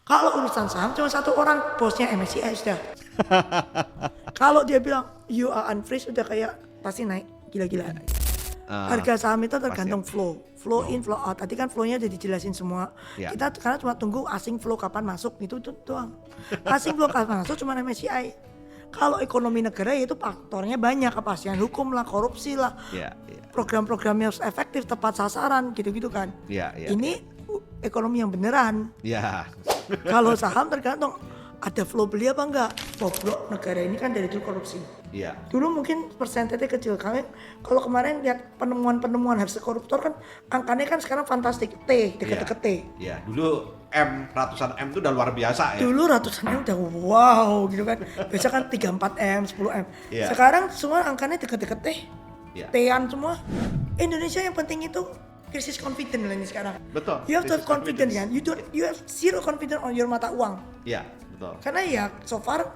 Kalau urusan saham cuma satu orang, bosnya MSCI sudah. Kalau dia bilang you are unfreeze udah kayak pasti naik gila-gilaan. Harga saham itu tergantung flow in, flow out. Tadi kan flow-nya udah dijelasin semua. Ya. Kita karena cuma tunggu asing flow kapan masuk itu doang. Asing flow kapan masuk cuma MSCI. Kalau ekonomi negara itu faktornya banyak, kepastian hukum lah, korupsi lah, program-programnya harus efektif, tepat sasaran, gitu-gitu kan. Ini ekonomi yang beneran. Kalau saham tergantung ada flow beli apa enggak. Bobrok negara ini kan dari dulu korupsi. Dulu mungkin persentase kecil. Kalau kemarin lihat penemuan-penemuan hasil koruptor kan angkanya kan sekarang fantastik. Deket-deket T. Dulu ratusan M itu udah luar biasa ya. Dulu ratusan M udah wow gitu kan. Biasa kan 3-4 M, 10 M. Sekarang semua angkanya deket-deket T. T-an semua. Indonesia yang penting itu krisis confidence lah ini sekarang. Betul. You have to have confidence kan. You have zero confidence on your mata uang. Betul. Karena ya so far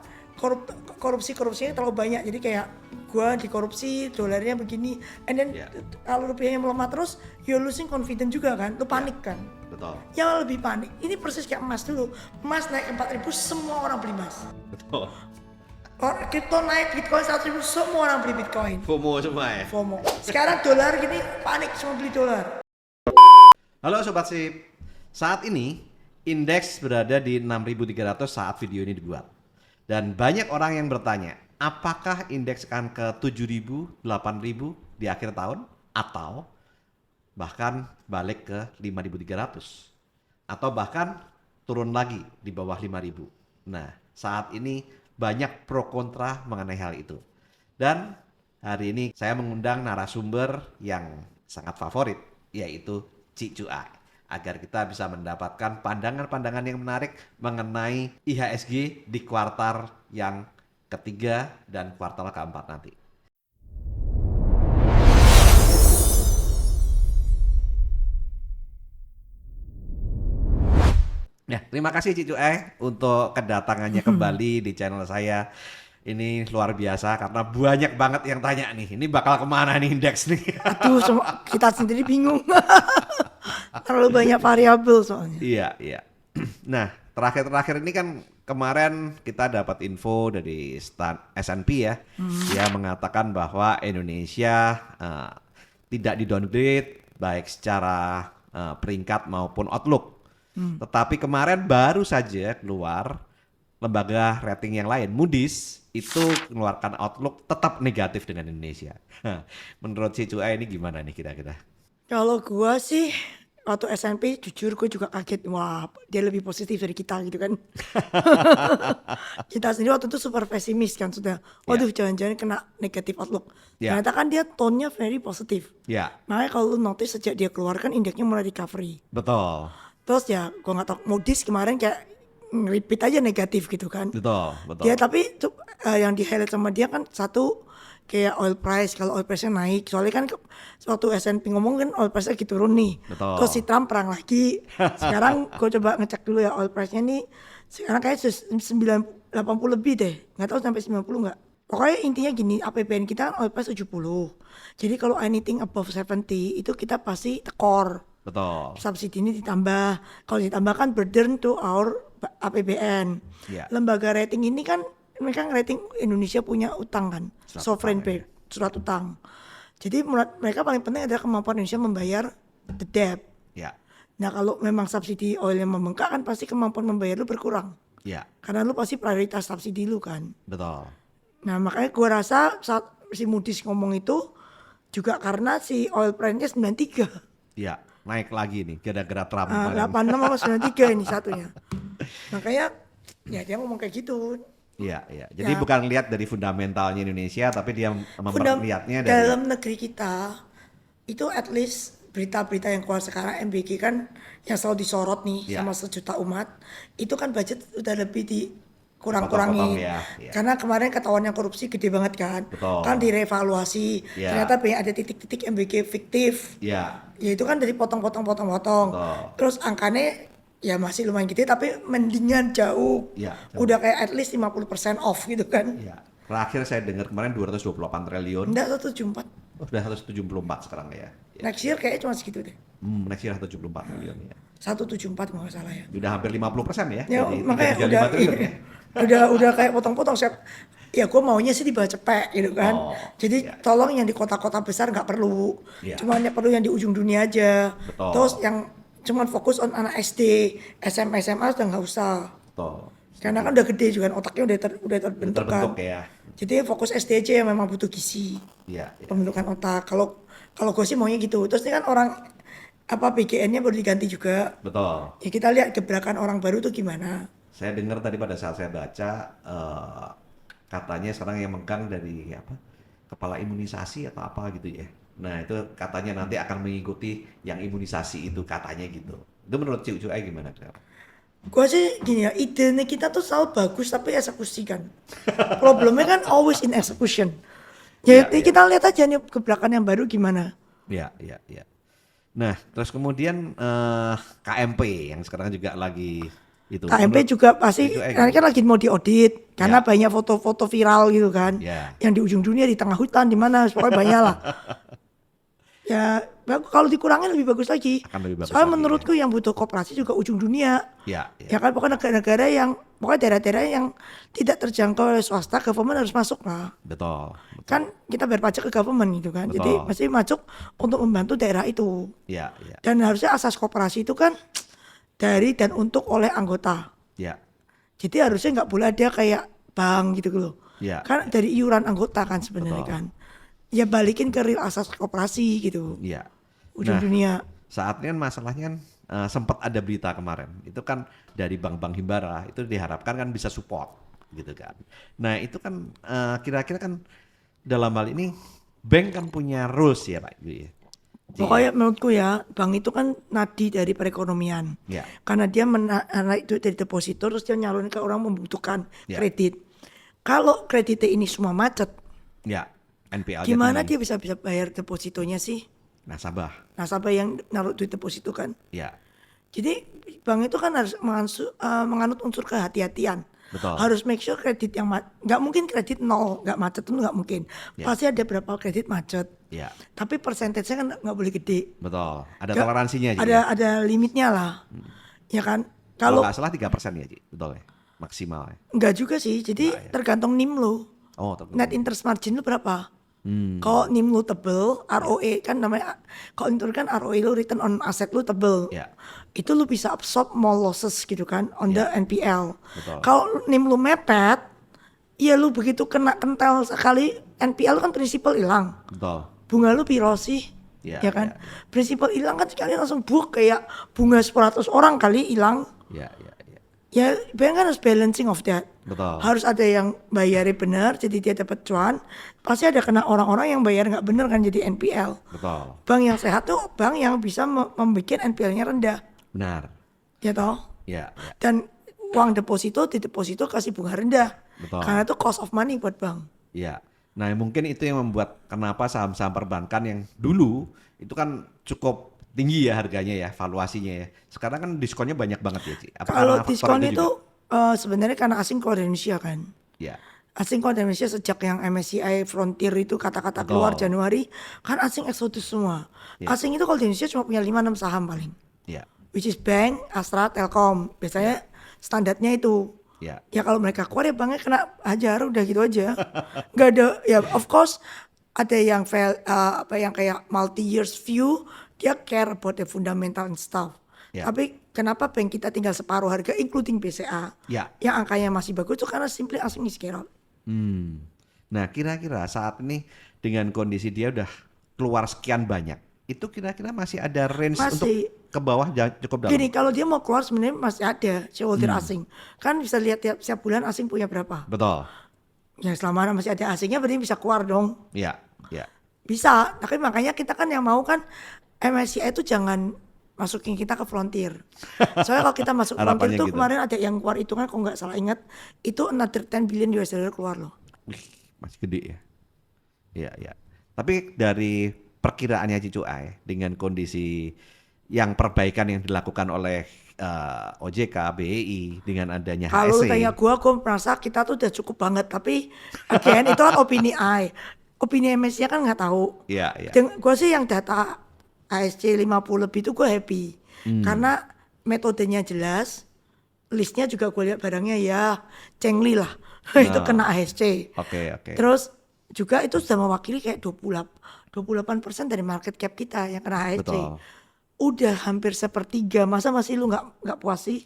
korupsinya terlalu banyak. Jadi kayak gua dikorupsi, dolarnya begini, and then kalau rupiahnya melemah terus, you're losing confidence juga kan. Lu panik kan. Betul. Yang lebih panik, ini persis kayak emas dulu. Emas naik 4.000 semua orang beli emas. Betul. Kripto naik, Bitcoin 100.000 semua orang beli Bitcoin. FOMO semua ya. FOMO. Sekarang dolar gini panik semua beli dolar. Halo Sobat Sip. Saat ini indeks berada di 6.300 saat video ini dibuat. Dan banyak orang yang bertanya, apakah indeks akan ke 7.000, 8.000 di akhir tahun atau bahkan balik ke 5.300 atau bahkan turun lagi di bawah 5.000. Nah, saat ini banyak pro kontra mengenai hal itu. Dan hari ini saya mengundang narasumber yang sangat favorit, yaitu Cik Cuai, agar kita bisa mendapatkan pandangan-pandangan yang menarik mengenai IHSG di kuartal yang ketiga dan kuartal keempat nanti. Nah, terima kasih Cik Cuai untuk kedatangannya kembali di channel saya. Ini luar biasa karena banyak banget yang tanya nih, ini bakal kemana nih indeks nih? Aduh, kita sendiri bingung. Terlalu banyak variabel soalnya. Iya. Nah, terakhir ini kan kemarin kita dapat info dari S&P ya. Dia mengatakan bahwa Indonesia tidak di-downgrade baik secara peringkat maupun outlook. Tetapi kemarin baru saja keluar lembaga rating yang lain, Moody's, itu mengeluarkan outlook tetap negatif dengan Indonesia. Menurut si Cuai ini gimana nih kira-kira? Kalau gua sih waktu S&P jujur gue juga kaget, wah dia lebih positif dari kita gitu kan. Kita sendiri waktu itu super pesimis kan sudah, waduh jangan-jangan kena negatif outlook. Ternyata kan dia tone-nya very positif. Makanya kalau lu notice sejak dia keluarkan indeksnya mulai recovery. Betul. Terus ya gue gak tau, Moody's kemarin kayak repeat aja negatif gitu kan. Betul. Dia tapi yang di highlight sama dia kan satu kayak oil price. Kalau oil price-nya naik, soalnya kan waktu S&P ngomong kan oil price lagi turun nih. Betul. Terus si Trump perang lagi. Sekarang gue coba ngecek dulu ya oil price-nya nih. Sekarang kayak 80 lebih deh. Nggak tahu sampai 90 nggak. Pokoknya intinya gini, APBN kita kan oil price 70. Jadi kalau anything above 70 itu kita pasti tekor. Betul. Subsidi ini ditambah. Kalau ditambahkan burden to our APBN. Lembaga rating ini kan mereka rating Indonesia punya utang kan, sovereign debt, surat utang. Jadi mereka paling penting adalah kemampuan Indonesia membayar the debt. Nah kalau memang subsidi oilnya membengkak kan pasti kemampuan membayar lu berkurang. Karena lu pasti prioritas subsidi lu kan. Betul. Nah makanya gua rasa saat si Moody's ngomong itu juga karena si oil price-nya 93. Naik lagi nih gara-gara Trump. 86 sama 93 ini satunya. Makanya ya dia ngomong kayak gitu. Jadi bukan lihat dari fundamentalnya Indonesia, tapi dia melihatnya dari dalam negeri kita itu at least berita-berita yang keluar sekarang MBG kan yang selalu disorot nih sama sejuta umat, itu kan budget udah lebih dikurang-kurangin. Karena kemarin ketahuan yang korupsi gede banget kan. Kan direvaluasi. Ternyata banyak ada titik-titik MBG fiktif. Ya itu kan dari potong-potong. Terus angkanya ya masih lumayan gede tapi mendingan jauh. Udah kayak at least 50% off gitu kan. Terakhir saya dengar kemarin 228 triliun. Enggak, 174. Udah 174 sekarang ya. Next year kayaknya cuma segitu deh. Next year 174 triliun ya. 174 kalau nggak salah ya. Udah hampir 50% ya. Ya Jadi makanya 335 udah triliun ya. udah kayak potong-potong ya gue maunya sih dibawa cepet gitu kan. Oh, Jadi iya. tolong yang di kota-kota besar nggak perlu. Iya. Cuman yang perlu yang di ujung dunia aja. Betul. Terus yang cuman fokus on anak SD, SMP, SMA udah nggak usah. Betul. Karena kan udah gede juga kan, otaknya udah terbentuk kan. Terbentuk ya. Jadi fokus SD aja yang memang butuh gizi. Iya. Iya. Pembentukan otak. Kalau gue sih maunya gitu. Terus ini kan orang BGN-nya baru diganti juga. Betul. Ya kita lihat gebrakan orang baru tuh gimana. Saya dengar tadi pada saat saya baca katanya sekarang yang megang dari kepala imunisasi atau apa gitu ya. Nah itu katanya nanti akan mengikuti yang imunisasi itu katanya gitu. Itu menurut Ciu Ai gimana? Gue sih gini ya, idenya kita tuh selalu bagus tapi eksekusi kan. Problemnya kan always in execution. Iya, Jadi kita lihat aja nih gebrakan yang baru gimana. Iya, iya, iya. Nah, terus kemudian KMP yang sekarang juga lagi itu. KMP juga pasti Ciu Ai kan lagi mau diaudit karena Ya. banyak foto-foto viral gitu kan. Ya. Yang di ujung dunia di tengah hutan di mana pokoknya banyak lah. Ya kalau dikurangin lebih bagus lagi. Akan lebih bagus Soalnya lagi, menurutku yang butuh koperasi juga ujung dunia. Ya, Ya kan pokoknya negara-negara yang pokoknya daerah-daerah yang tidak terjangkau oleh swasta, government harus masuk lah. betul. Kan kita bayar pajak ke government gitu kan. Jadi Betul. mesti masuk untuk membantu daerah itu. Ya, ya, Dan harusnya asas koperasi itu kan dari dan untuk oleh anggota. ya, Jadi harusnya nggak boleh ada kayak bank gitu loh. Ya, Kan dari iuran anggota kan sebenarnya Betul. kan. Ya balikin ke real asas koperasi gitu. ya. Ujung Nah, dunia. saat ini kan masalahnya kan sempat ada berita kemarin. Itu kan dari bank-bank himbara itu diharapkan kan bisa support gitu kan. Nah, itu kan kira-kira kan dalam hal ini bank kan punya rules ya Pak Ibu ya. Pokoknya menurutku ya, bank itu kan nadi dari perekonomian. Ya. Karena dia menarik duit dari deposito terus dia nyalurin ke orang membutuhkan Ya. kredit. Kalau kreditnya ini semua macet, Ya, NPL gimana dia bisa bayar depositonya sih? nasabah. Nasabah yang naruh duit deposito kan. Ya, Jadi bank itu kan harus menganut unsur kehati-hatian. Betul. Harus make sure kredit yang nggak mungkin kredit nol, nggak macet itu nggak mungkin. Ya. Pasti ada berapa kredit macet. ya, Tapi persentasenya kan nggak boleh gede. betul. Ada Nggak- toleransinya Ji, Ada ya. ada limitnya lah. Ya kan? Kalau Kalau nggak salah 3% ya Ji, betul ya. Maksimal ya. nggak juga sih. Jadi Nggak ya. tergantung NIM lo. Oh, tergantung. Net interest margin lu berapa? Kalau NIM lu tebel, ROE kan namanya, kalau itu kan ROE lu return on asset lu tebel. Ya. Itu lu bisa absorb more losses gitu kan on the NPL. Betul. Kalau NIM lu mepet, ya lu begitu kena kental sekali NPL lu kan prinsipal hilang. Betul. Bunga lu piro sih? Ya, Ya kan? ya. Prinsipal hilang kan sekali langsung buk kayak bunga 100 orang kali hilang. Ya, ya, ya. Ya bank kan harus balancing of that. Betul. Harus ada yang bayarnya benar jadi dia dapat cuan. Pasti ada kena orang-orang yang bayar nggak benar kan jadi NPL. Betul. Bank yang sehat tuh bank yang bisa membuat NPL-nya rendah. Benar. Ya toh? Ya, ya. Dan uang deposito di deposito kasih bunga rendah. Betul. Karena itu cost of money buat bank. Ya. Nah, mungkin itu yang membuat kenapa saham-saham perbankan yang dulu itu kan cukup tinggi ya harganya ya, valuasinya ya. Sekarang kan diskonnya banyak banget ya, Ci. Apa Kalau karena faktor diskon itu itu juga? sebenarnya karena asing keluar dari Indonesia kan. Ya. Asing keluar dari Indonesia sejak yang MSCI Frontier itu kata-kata Betul. keluar Januari, kan asing eksotis semua. Ya. Asing itu kalau di Indonesia cuma punya 5-6 saham paling. Ya. Which is Bank, Astra, Telkom. Biasanya standarnya itu. Ya. Ya kalau mereka keluar ya banknya kena hajar udah gitu aja. Nggak ada, ya of course ada yang yang kayak multi years view, dia care about the fundamental and stuff. Ya. Tapi kenapa bank kita tinggal separuh harga including BCA? Ya. Yang angkanya masih bagus itu karena simply asing is care out. Nah, kira-kira saat ini dengan kondisi dia udah keluar sekian banyak, itu kira-kira masih ada range Masih. untuk ke bawah cukup dalam? Gini, kalau dia mau keluar sebenarnya masih ada shareholder Hmm. asing. Kan bisa lihat tiap bulan asing punya berapa. Betul. Ya selama masih ada asingnya berarti bisa keluar dong. Ya. Ya. Bisa, tapi makanya kita kan yang mau kan MSCI itu jangan masukin kita ke Frontier. Soalnya kalau kita masuk Frontier Harapannya itu gitu. kemarin ada yang keluar hitungan kalau nggak salah ingat, itu another 10 billion US dollar keluar loh. Wih, masih gede ya. Iya, iya. Tapi dari perkiraannya Cicu Ai dengan kondisi yang perbaikan yang dilakukan oleh OJK, BEI dengan adanya Kalau HSE. tanya gue merasa kita tuh udah cukup banget. Tapi again itu kan opini I. Opini MSCI kan nggak tahu. Iya, iya. Gue sih yang data ASC 50 lebih itu gue happy. Karena metodenya jelas, listnya juga gue lihat barangnya ya Chengli lah, itu kena ASC. Oke. Terus juga itu sudah mewakili kayak 28% dari market cap kita yang kena ASC. Betul. Udah hampir sepertiga, masa masih lu nggak puas sih?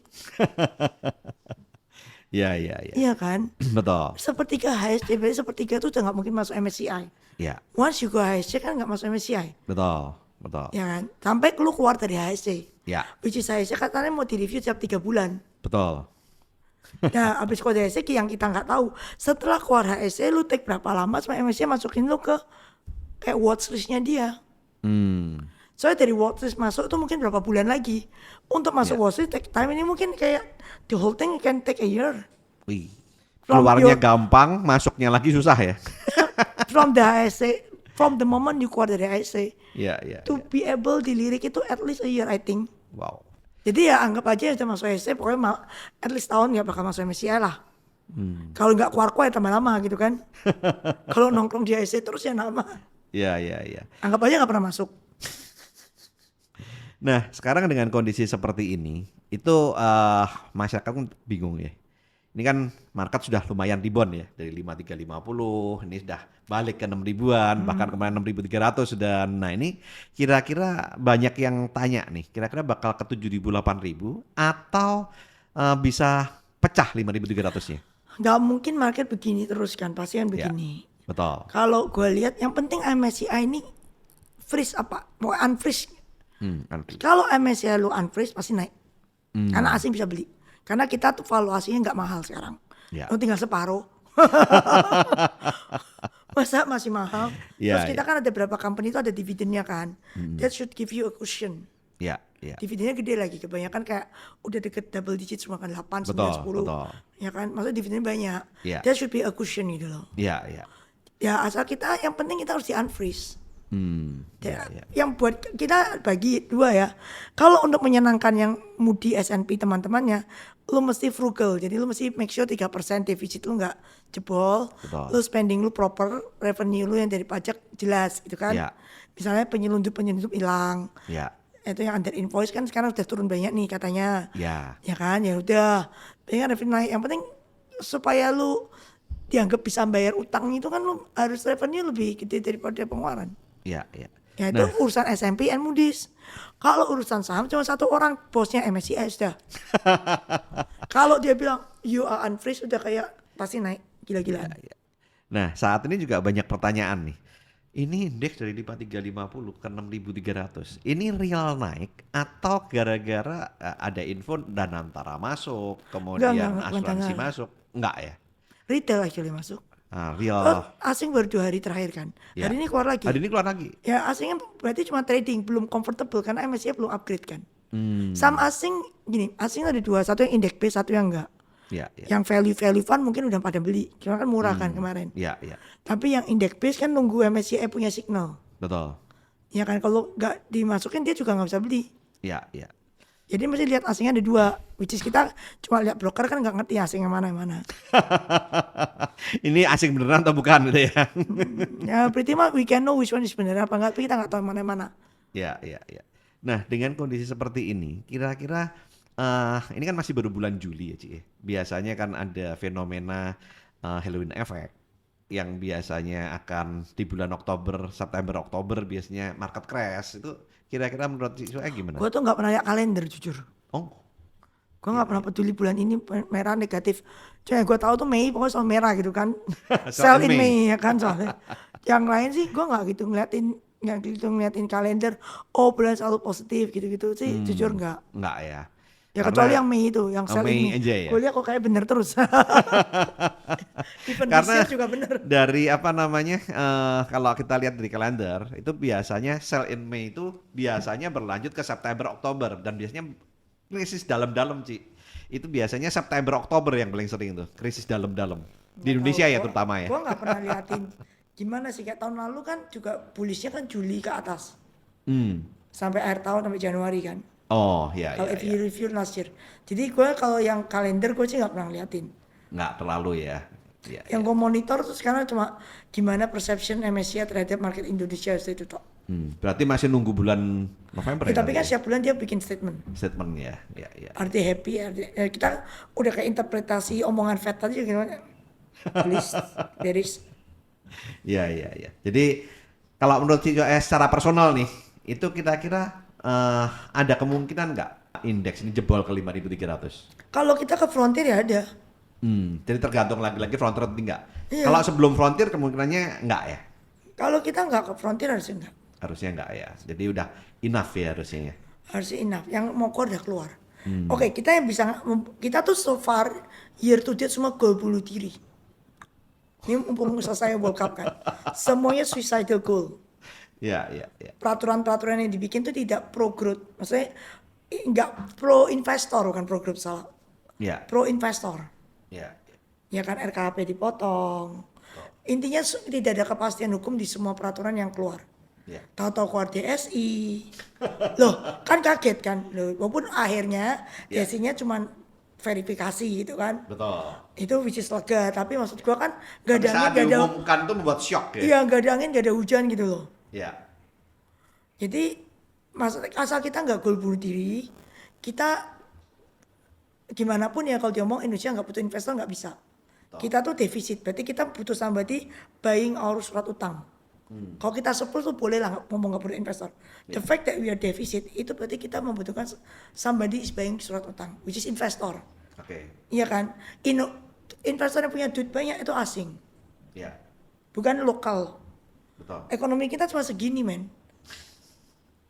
Iya. Iya kan? Betul. Sepertiga HSC, berarti sepertiga itu udah nggak mungkin masuk MSCI. Iya. Once you go HSC kan nggak masuk MSCI. Betul. Ya kan? Sampai lu keluar dari HSC. Ya. Which is HSC katanya mau direview tiap 3 bulan. Betul. Nah, abis keluar dari HSC yang kita nggak tahu. Setelah keluar HSC, lu take berapa lama sama MSCI masukin lu ke kayak watchlistnya dia. Soalnya dari watchlist masuk itu mungkin berapa bulan lagi. Untuk masuk watchlist take time ini mungkin kayak the whole thing can take a year. Wih. Keluarnya gampang, masuknya lagi susah ya. From the HSC, from the moment you keluar dari HSC, to be able dilirik itu at least a year I think. Wow. Jadi ya anggap aja udah masuk HSC pokoknya at least tahun ya bakal masuk MSCI lah. Kalau nggak keluar ya tambah lama gitu kan. Kalau nongkrong di HSC terus ya lama. Iya. Anggap aja nggak pernah masuk. Nah, sekarang dengan kondisi seperti ini, itu masyarakat kan bingung ya. Ini kan market sudah lumayan rebound ya, dari 5350, ini sudah balik ke 6.000-an, bahkan kemarin 6.300 sudah. Nah ini kira-kira banyak yang tanya nih, kira-kira bakal ke 7.000, 8.000 atau bisa pecah 5.300-nya? Nggak mungkin market begini terus kan, pasti kan begini. Ya, betul. Kalau gue lihat yang penting MSCI ini freeze apa, mau unfreeze. Kalau MSCI lu unfreeze pasti naik, karena asing bisa beli. Karena kita tuh valuasinya nggak mahal sekarang. Lu tinggal separuh. Masa masih mahal? Terus kita kan ada beberapa company itu ada dividennya kan. That should give you a cushion. Dividennya gede lagi. Kebanyakan kayak udah deket double digit semua kan 8, 9, 10. Ya kan? Maksudnya dividennya banyak. That should be a cushion gitu loh. Ya asal kita yang penting kita harus di unfreeze. Yang buat kita bagi dua ya. Kalau untuk menyenangkan yang Moody S&P teman-temannya, lu mesti frugal. Jadi lu mesti make sure 3% defisit lu nggak jebol. Lu spending lu proper, revenue lu yang dari pajak jelas gitu kan. Misalnya penyelundup hilang. Itu yang under invoice kan sekarang udah turun banyak nih katanya. Ya kan, ya udah. Pengen revenue naik. Yang penting supaya lu dianggap bisa bayar utang itu kan lu harus revenue lebih gede daripada pengeluaran. Ya itu urusan S&P and Moody's. Kalau urusan saham cuma satu orang, bosnya MSCI sudah. Kalau dia bilang you are unfreeze udah kayak pasti naik gila-gilaan. Nah saat ini juga banyak pertanyaan nih. Ini indeks dari 5350 ke 6300. Ini real naik atau gara-gara ada info Danantara masuk, kemudian asuransi masuk? Enggak ya? Retail actually masuk. Real. Asing baru 2 hari terakhir kan. Hari ini keluar lagi. Ya asingnya berarti cuma trading, belum comfortable karena MSCI belum upgrade kan. Saham asing gini, asing ada 2, satu yang index base, satu yang enggak. Yang value fund mungkin udah pada beli, karena kan murah kan kemarin. Tapi yang index base kan nunggu MSCI punya signal. Betul. Ya kan kalau nggak dimasukin dia juga nggak bisa beli. Jadi mesti lihat asingnya ada 2, which is kita cuma lihat broker kan nggak ngerti asing yang mana. Ini asing beneran atau bukan gitu ya? Ya pretty much we can know which one is beneran apa enggak, tapi kita nggak tahu mana. Ya. Nah dengan kondisi seperti ini, kira-kira ini kan masih baru bulan Juli ya Ci. Biasanya kan ada fenomena Halloween effect yang biasanya akan di bulan Oktober, September, Oktober biasanya market crash itu. Kira-kira menurut Ci Soe gimana? Gue tuh nggak pernah lihat kalender jujur. Gue nggak pernah peduli bulan ini merah negatif. Cuma yang gue tahu tuh Mei pokoknya soal merah gitu kan. Sell in May ya kan soalnya. Yang lain sih gue nggak gitu ngeliatin kalender. Oh bulan selalu positif gitu-gitu sih jujur nggak. Nggak ya. Ya kecuali yang Mei itu, yang sell in May. Ya? Gue lihat kok kayak bener terus. Karena juga bener. Dari apa namanya, kalau kita lihat dari kalender, itu biasanya sell in May itu biasanya berlanjut ke September, Oktober. Dan biasanya krisis dalam-dalam Ci. Itu biasanya September, Oktober yang paling sering tuh, krisis dalam-dalam. Di Indonesia ya terutama ya. Gue gak pernah liatin gimana sih, kayak tahun lalu kan juga bullishnya kan Juli ke atas. Sampai akhir tahun, sampai Januari kan. Kalau if you review last year. Jadi gue kalau yang kalender gue sih gak pernah liatin. Nggak terlalu ya. Yang gue monitor tuh sekarang cuma gimana perception MSCI terhadap market Indonesia itu toh. Berarti masih nunggu bulan November ya? Tapi kan setiap bulan dia bikin statement. Statement ya. Arti happy, kita udah kayak interpretasi omongan Fed tadi gimana? Please, beres. Ya. Jadi kalau menurut Cico secara personal nih, itu kira-kira ada kemungkinan nggak indeks ini jebol ke 5.300? Kalau kita ke frontier ya ada. Jadi tergantung lagi-lagi frontier atau enggak. Iya. Kalau sebelum frontier kemungkinannya enggak ya? Kalau kita nggak ke frontier harusnya enggak. Harusnya enggak ya. Jadi udah enough ya harusnya. Harusnya enough. Yang mau keluar udah keluar. Oke, kita yang bisa, kita tuh so far year to date semua goal bunuh diri. Ini mumpung selesai World Cup kan. Semuanya suicidal goal. Ya. Peraturan-peraturan yang dibikin tuh tidak pro growth. Maksudnya nggak pro investor, bukan pro growth, salah. Ya. Pro investor. Ya. Ya kan RKP dipotong. Intinya tidak ada kepastian hukum di semua peraturan yang keluar. Ya. Tahu-tahu keluar DSI. Loh, kan kaget kan. Loh, walaupun akhirnya DSI-nya cuma verifikasi gitu kan. Betul. Itu which is lega, tapi maksud gua kan gak ada Saat angin, gak ada. diumumkan tuh membuat shock ya. Iya, gak ada angin, gak ada hujan gitu loh. Ya. Jadi asal kita nggak gol bunuh diri, kita gimana pun ya kalau diomong Indonesia nggak butuh investor nggak bisa. Kita tuh defisit, berarti kita butuh somebody buying our surat utang. Kalau kita 10 tuh boleh lah ngomong nggak butuh investor. The fact that we are deficit itu berarti kita membutuhkan somebody is buying surat utang, which is investor. Oke. Iya kan? Investor yang punya duit banyak itu asing, Ya. bukan lokal. Betul. Ekonomi kita cuma segini men.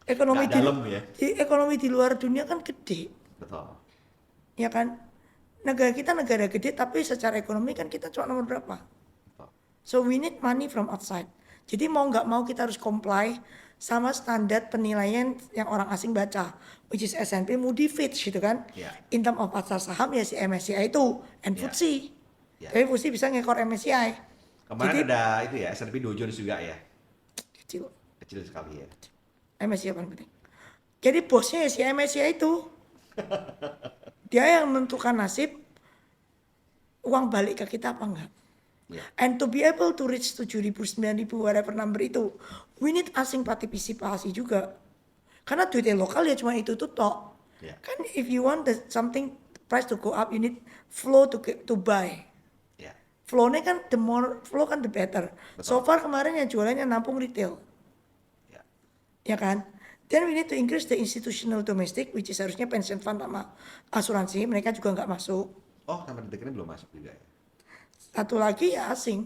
Ekonomi Nggak dalam ya. Ekonomi di luar dunia kan gede. Betul. Ya kan? Negara kita negara gede tapi secara ekonomi kan kita cuma nomor berapa? Betul. So we need money from outside. Jadi mau nggak mau kita harus comply sama standar penilaian yang orang asing baca, which is S&P, Moody, Fitch gitu kan. Yeah. In term of pasar saham ya si MSCI itu, and Yeah. FTSE. Yeah. Tapi FTSE bisa ngekor MSCI. Kemarin ada itu ya, S&P Dow Jones juga ya. Kecil. Kecil sekali ya. MSCI paling penting. Jadi bosnya ya si MSCI itu. Dia yang menentukan nasib uang balik ke kita apa enggak. Yeah. And to be able to reach 7.000, 9.000 whatever number itu, we need asing partisipasi juga. Karena duitnya lokal ya cuma itu tuh tok. Yeah. Kan if you want something price to go up, you need flow to buy. Ya. Flow-nya kan the more flow kan the better. Betul. So far kemarin yang jualannya nampung retail. Ya. Ya kan? Then we need to increase the institutional domestic, which is harusnya pension fund sama asuransi, mereka juga nggak masuk. Oh, sampai detik ini belum masuk juga ya. Satu lagi ya asing.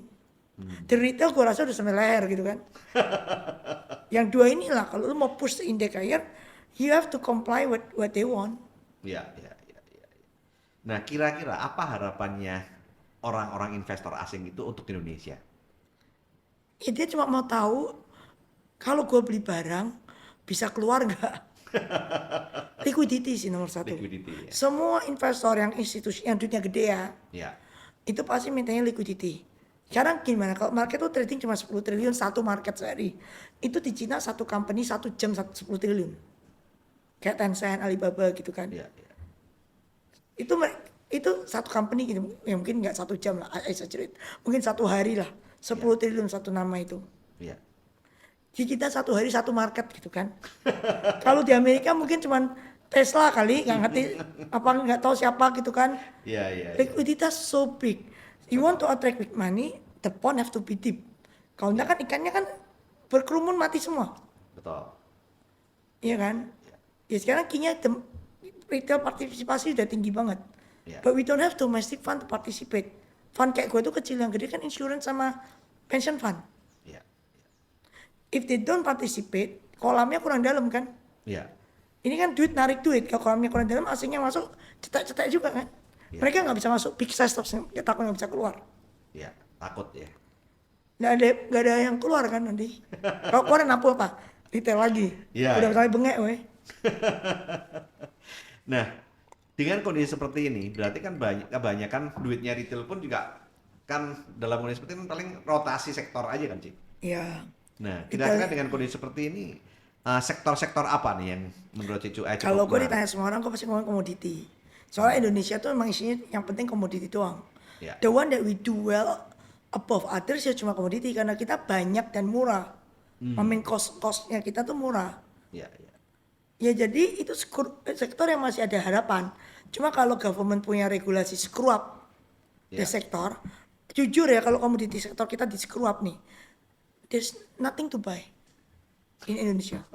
The retail gua rasa udah sampai leher gitu kan. Yang dua inilah kalau lu mau push the index higher, you have to comply with what they want. Ya. Nah, kira-kira apa harapannya orang-orang investor asing itu untuk Indonesia? Ya dia cuma mau tahu kalau gua beli barang bisa keluar nggak? Liquidity sih nomor satu. Liquidity, ya. Semua investor yang institusi yang duitnya gede ya, Ya. itu pasti mintanya liquidity. Sekarang gimana kalau market tuh trading cuma 10 triliun satu market sehari. Itu di Cina satu company 1 jam 10 triliun. Kayak Tencent, Alibaba gitu kan. Ya. Itu satu company gitu. Ya mungkin nggak 1 jam lah, I exaggerate. Mungkin 1 hari lah. 10 triliun satu nama itu. Ya. Jadi kita 1 hari 1 market gitu kan. Kalau di Amerika mungkin cuman Tesla kali, nggak ngerti apa nggak tahu siapa gitu kan. Ya. Likuiditas so big. You want to attract big money, the pond have to be deep. Kalau enggak kan ikannya kan berkerumun mati semua. Betul. Iya kan? Ya sekarang kayaknya retail partisipasi udah tinggi banget. Ya. But we don't have domestic fund to participate. Fund kayak gue tuh kecil, yang gede kan insurance sama pension fund. Ya. If they don't participate, kolamnya kurang dalam kan? Ya. Ini kan duit narik duit, kalau kolamnya kurang dalam asingnya masuk cetak-cetak juga kan? Ya. Mereka nggak bisa masuk big size stocks, takut nggak bisa keluar. Ya. Takut ya. Nggak ada yang keluar kan nanti. Kalau keluar nampung apa? Retail lagi. Iya, Udah iya. sampai bengek weh. Nah, dengan kondisi seperti ini, berarti kan kebanyakan duitnya retail pun juga kan dalam kondisi seperti ini paling rotasi sektor aja kan, Cik? Iya. Nah, kira-kira dengan kondisi seperti ini, sektor-sektor apa nih yang menurut Cicu cukup Kalau gue menarik? ditanya semua orang, gue pasti ngomong komoditi. Soalnya Indonesia tuh emang isinya yang penting komoditi doang. Ya. The one that we do well above others ya cuma komoditi karena kita banyak dan murah. Main cost-nya kita tuh murah. Ya, ya. Ya jadi itu sektor yang masih ada harapan. Cuma kalau government punya regulasi screw up the sektor, jujur ya kalau komoditi sektor kita di screw up nih, there's nothing to buy in Indonesia.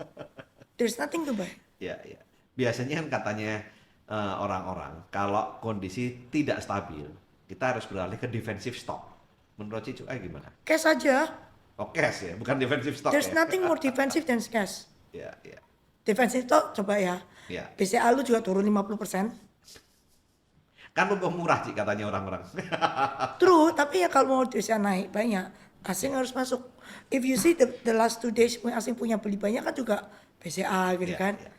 There's nothing to buy. Ya, ya. Biasanya kan katanya orang-orang kalau kondisi tidak stabil, kita harus beralih ke defensive stock. Menurut Cicu, gimana? Cash aja. Oh, cash ya, bukan defensive stock. There's ya? nothing more defensive than cash. Ya, ya. Defensive stock coba ya. Ya. BCA lu juga turun 50%. Kan lebih murah sih katanya orang-orang. True, tapi ya kalau mau bisa naik banyak, asing harus masuk. If you see the last 2 days asing punya beli banyak kan juga BCA gitu Ya, kan. ya.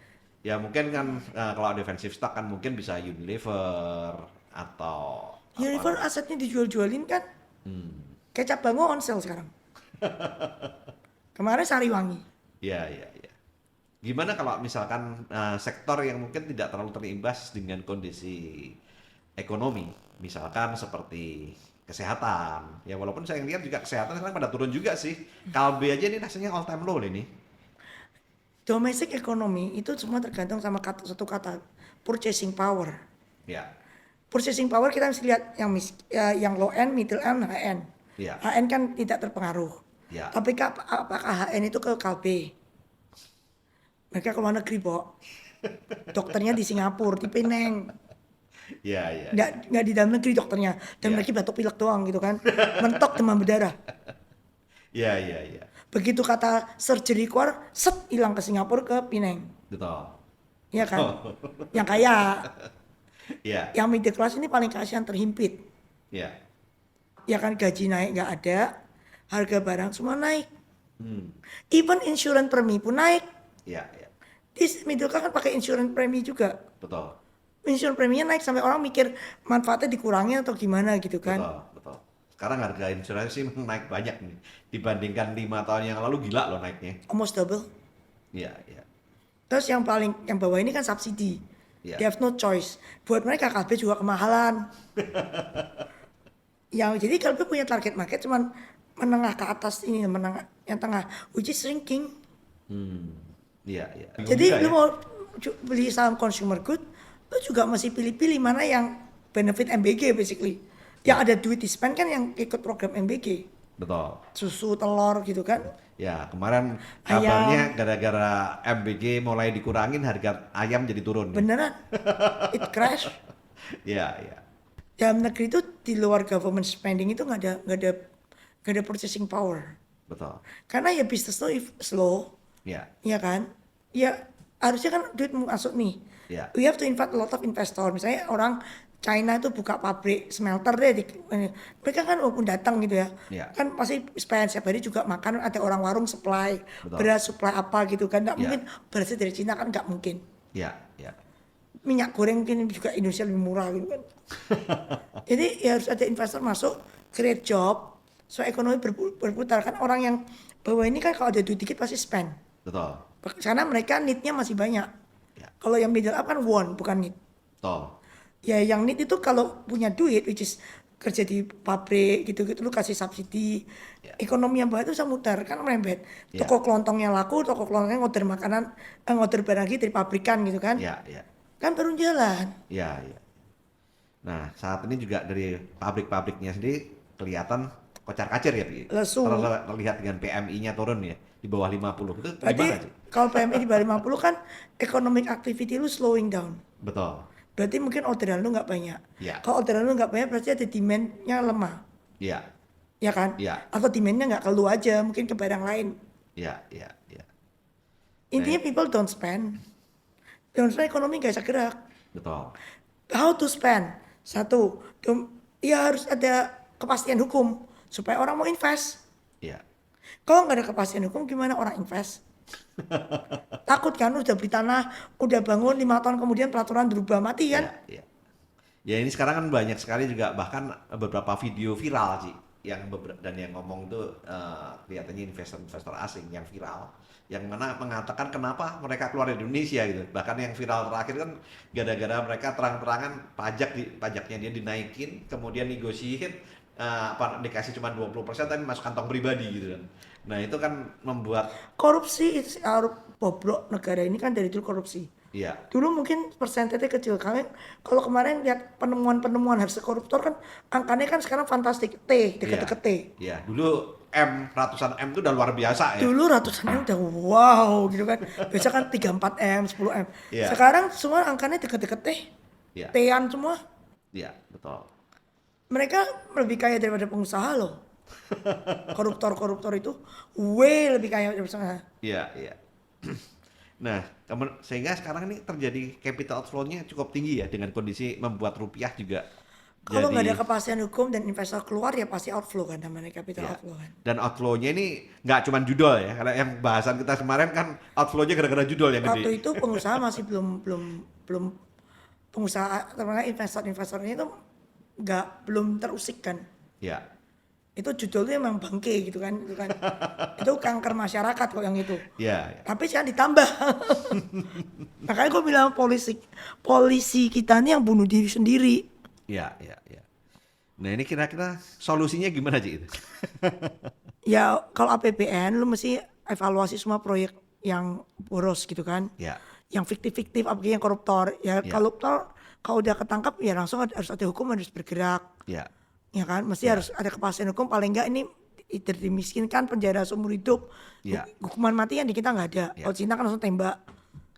Ya mungkin kan kalau defensive stock kan mungkin bisa Unilever atau Unilever asetnya dijual-jualin kan. Kecap Bango on sale sekarang. Kemarin Sariwangi. Ya, ya, ya. Gimana kalau misalkan sektor yang mungkin tidak terlalu terimbas dengan kondisi ekonomi, misalkan seperti kesehatan. Ya walaupun saya lihat juga kesehatan sekarang pada turun juga sih. Kalbe aja ini rasanya all time low ini. Domestic economy itu semua tergantung sama satu kata, purchasing power. Ya. Purchasing power kita mesti lihat yang low end, middle end, high end. Ya. High end kan tidak terpengaruh. Ya. Tapi apakah HN itu ke Kalbe? Mereka ke luar negeri, Bo. Dokternya di Singapura, di Penang. Ya, ya. Nggak di dalam negeri dokternya. Dalam negeri batuk pilek doang gitu kan. Mentok demam berdarah. Ya, ya, ya. Begitu kata surgery keluar, set hilang ke Singapura ke Penang. Betul. Iya kan? Yang kaya, Ya, yang middle class ini paling kasihan terhimpit. ya. Ya kan gaji naik nggak ada, harga barang semua naik. Even insurance premi pun naik. Ya, ya. Di middle class kan pakai insurance premi juga. Betul. Insurance preminya naik sampai orang mikir manfaatnya dikurangi atau gimana gitu kan. Betul, betul. Sekarang harga insuransi naik banyak nih dibandingkan 5 tahun yang lalu, gila loh naiknya. Almost double. Iya, iya. Terus yang bawah ini kan subsidi. Yeah. They have no choice. Buat mereka KLB juga kemahalan. Jadi KLB punya target market cuman menengah ke atas ini, menengah yang tengah, which is shrinking. Iya, iya. Jadi lu mau beli saham consumer good, lu juga masih pilih-pilih mana yang benefit MBG basically. Yang ada duit di spend kan yang ikut program MBG. Betul. Susu, telur gitu kan. Ya, kemarin kabarnya gara-gara MBG mulai dikurangin harga ayam jadi turun. Beneran. It crash. Iya, iya. Dalam negeri itu di luar government spending itu nggak ada purchasing power. Betul. Karena ya bisnis tuh slow. Iya. Iya kan? Ya harusnya kan duit masuk nih. Iya. We have to invite a lot of investor. Misalnya orang China itu buka pabrik smelter deh, mereka kan walaupun datang gitu ya, kan pasti spend setiap hari juga makan, ada orang warung supply, beras supply apa gitu kan, nggak mungkin berasnya dari Cina kan nggak mungkin. Iya, iya. Minyak goreng mungkin juga Indonesia lebih murah gitu kan. Jadi ya harus ada investor masuk, create job, so ekonomi berputar kan orang yang bawah ini kan kalau ada duit dikit pasti spend. Betul. Karena mereka need-nya masih banyak. Ya. Kalau yang middle up kan want bukan need. Betul. Ya yang need itu kalau punya duit, which is kerja di pabrik gitu-gitu, lu kasih subsidi, ekonomi yang bawah itu bisa muter, kan merembet. Toko kelontongnya laku, toko kelontongnya ngorder makanan, ngorder barang lagi dari pabrikan gitu kan. Iya, iya. Kan baru jalan. Iya, iya. Nah, saat ini juga dari pabrik-pabriknya sendiri kelihatan kocar-kacir ya, Pi. Lesu. Terlihat dengan PMI-nya turun ya, di bawah 50. Itu Berarti gimana sih? kalau PMI di bawah 50 kan economic activity lu slowing down. Betul. Berarti mungkin orderan lu nggak banyak. Ya. Kalau orderan lu nggak banyak berarti ada demand-nya lemah. Iya. Ya kan? Iya. Atau demand-nya nggak ke lu aja, mungkin ke barang lain. Iya, iya, iya. Intinya people don't spend. Don't spend, ekonomi nggak bisa gerak. Betul. How to spend? Satu, ya harus ada kepastian hukum supaya orang mau invest. Iya. Kalau nggak ada kepastian hukum gimana orang invest? Takut kan udah beli tanah, udah bangun 5 tahun kemudian peraturan berubah, mati kan? Iya, iya. Ya ini sekarang kan banyak sekali juga bahkan beberapa video viral sih dan yang ngomong tuh kelihatannya investor asing yang viral, yang mana mengatakan kenapa mereka keluar dari Indonesia gitu. Bahkan yang viral terakhir kan gara-gara mereka terang-terangan pajaknya dia dinaikin, kemudian negosiasi dikasih cuma 20% tapi masuk kantong pribadi gitu kan. Nah itu kan membuat korupsi bobrok negara ini kan dari dulu korupsi. Iya. Dulu mungkin persentase kecil. Kalau kemarin lihat penemuan harta koruptor kan angkanya kan sekarang fantastik. Deket-deket T. Iya, dulu ratusan M itu udah luar biasa ya. Dulu ratusan M udah wow gitu kan. Biasa kan 3-4 M, 10 M. Iya. Sekarang semua angkanya deket-deket T. Iya. T-an semua. Iya, betul. Mereka lebih kaya daripada pengusaha loh. Koruptor itu way lebih kaya daripada pengusaha. Iya, iya. Nah, sehingga sekarang ini terjadi capital outflow-nya cukup tinggi ya, dengan kondisi membuat rupiah juga kalau nggak ada kepastian hukum dan investor keluar ya pasti outflow kan, namanya capital outflow kan. Dan outflow-nya ini nggak cuma judol ya, karena yang bahasan kita kemarin kan outflow-nya gara-gara judol yang gede. Waktu itu pengusaha masih belum pengusaha, terutama investornya itu belum terusik kan. Ya. Itu judulnya memang bangke gitu kan. Itu kanker masyarakat kok yang itu. Iya. Tapi jangan ditambah. Makanya gue bilang polisi kita ini yang bunuh diri sendiri. Iya. Nah ini kira-kira solusinya gimana Ci? Ya kalau APBN lu mesti evaluasi semua proyek yang boros gitu kan. Iya. Yang fiktif apalagi yang koruptor. Ya koruptor kalau udah ketangkap ya langsung harus ada hukum, harus bergerak. Iya. Ya kan, mesti harus ada kepastian hukum, paling enggak ini dimiskinkan, penjara seumur hidup. Hukuman mati yang di kita nggak ada. Kalau Cina kan langsung tembak.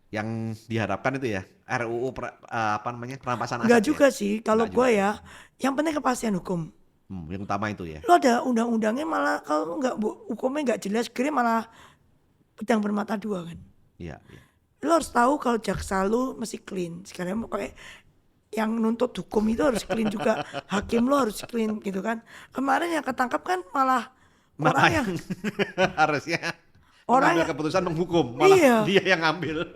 Yang diharapkan itu ya RUU perampasan aset. Enggak juga sih, kalau gue ya, yang penting kepastian hukum. Yang utama itu ya. Lo ada undang-undangnya, malah kalau nggak hukumnya nggak jelas, kira malah pedang bermata dua kan. Iya. Lo harus tahu kalau jaksa lo mesti clean. Sekarang kayak yang nuntut hukum itu harus clean juga, hakim lo harus clean gitu kan. Kemarin yang ketangkap kan malah orang yang harusnya orang yang keputusan menghukum, malah dia yang ngambil.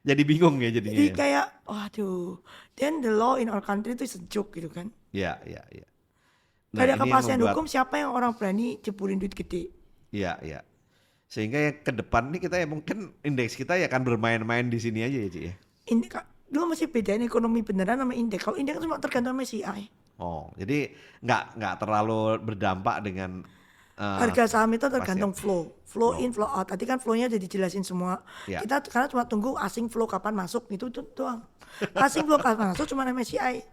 Jadi bingung ya jadinya. Jadi kayak waduh, then the law in our country itu sejuk gitu kan. Iya. Gak ada kepastian hukum, siapa yang orang berani jepurin duit gede. Iya. Sehingga yang ke depan nih kita ya mungkin indeks kita ya akan bermain-main di sini aja ya Ci ya. Lu masih bedain ekonomi beneran sama indeks. Kalau indeks cuma tergantung MSCI. Oh, jadi nggak terlalu berdampak dengan harga saham itu tergantung flow in, flow out. Tadi kan flow-nya udah dijelasin semua. Kita karena cuma tunggu asing flow kapan masuk itu doang. Asing flow kapan masuk cuma MSCI.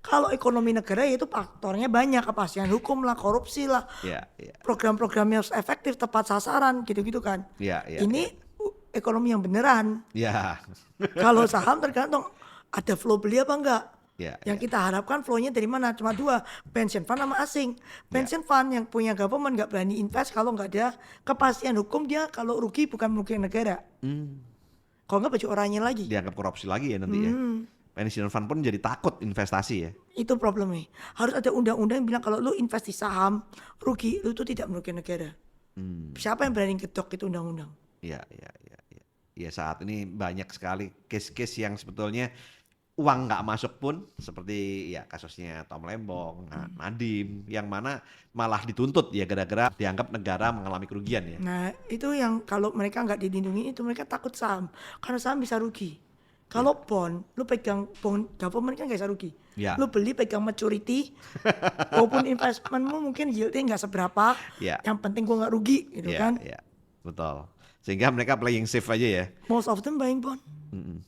Kalau ekonomi negara itu faktornya banyak, kepastian hukum lah, korupsi lah, program-program yang efektif, tepat sasaran, gitu-gitu kan. Ini ekonomi yang beneran. Kalau saham tergantung ada flow beli apa enggak. Yang kita harapkan flow-nya dari mana? Cuma dua, pension fund sama asing. Pension fund yang punya government nggak berani invest kalau nggak ada kepastian hukum, dia kalau rugi bukan merugikan negara. Kalau nggak baju orangnya lagi. Dianggap korupsi lagi ya nanti ya. Pension fund pun jadi takut investasi ya. Itu problemnya. Harus ada undang-undang yang bilang kalau lu invest di saham rugi, lu itu tidak merugikan negara. Siapa yang berani gedok itu undang-undang? Iya. Ya saat ini banyak sekali case-case yang sebetulnya uang nggak masuk pun, seperti ya kasusnya Tom Lembong, Nadiem, yang mana malah dituntut ya gara-gara dianggap negara mengalami kerugian ya. Nah itu yang kalau mereka nggak dilindungi itu mereka takut saham, karena saham bisa rugi. Kalau bond, lu pegang bond government kan nggak bisa rugi. Lu beli pegang maturity, walaupun investmentmu mungkin yieldnya nggak seberapa, yang penting gua nggak rugi gitu kan. Iya, betul. Sehingga mereka playing safe aja ya. Most of them buying bond.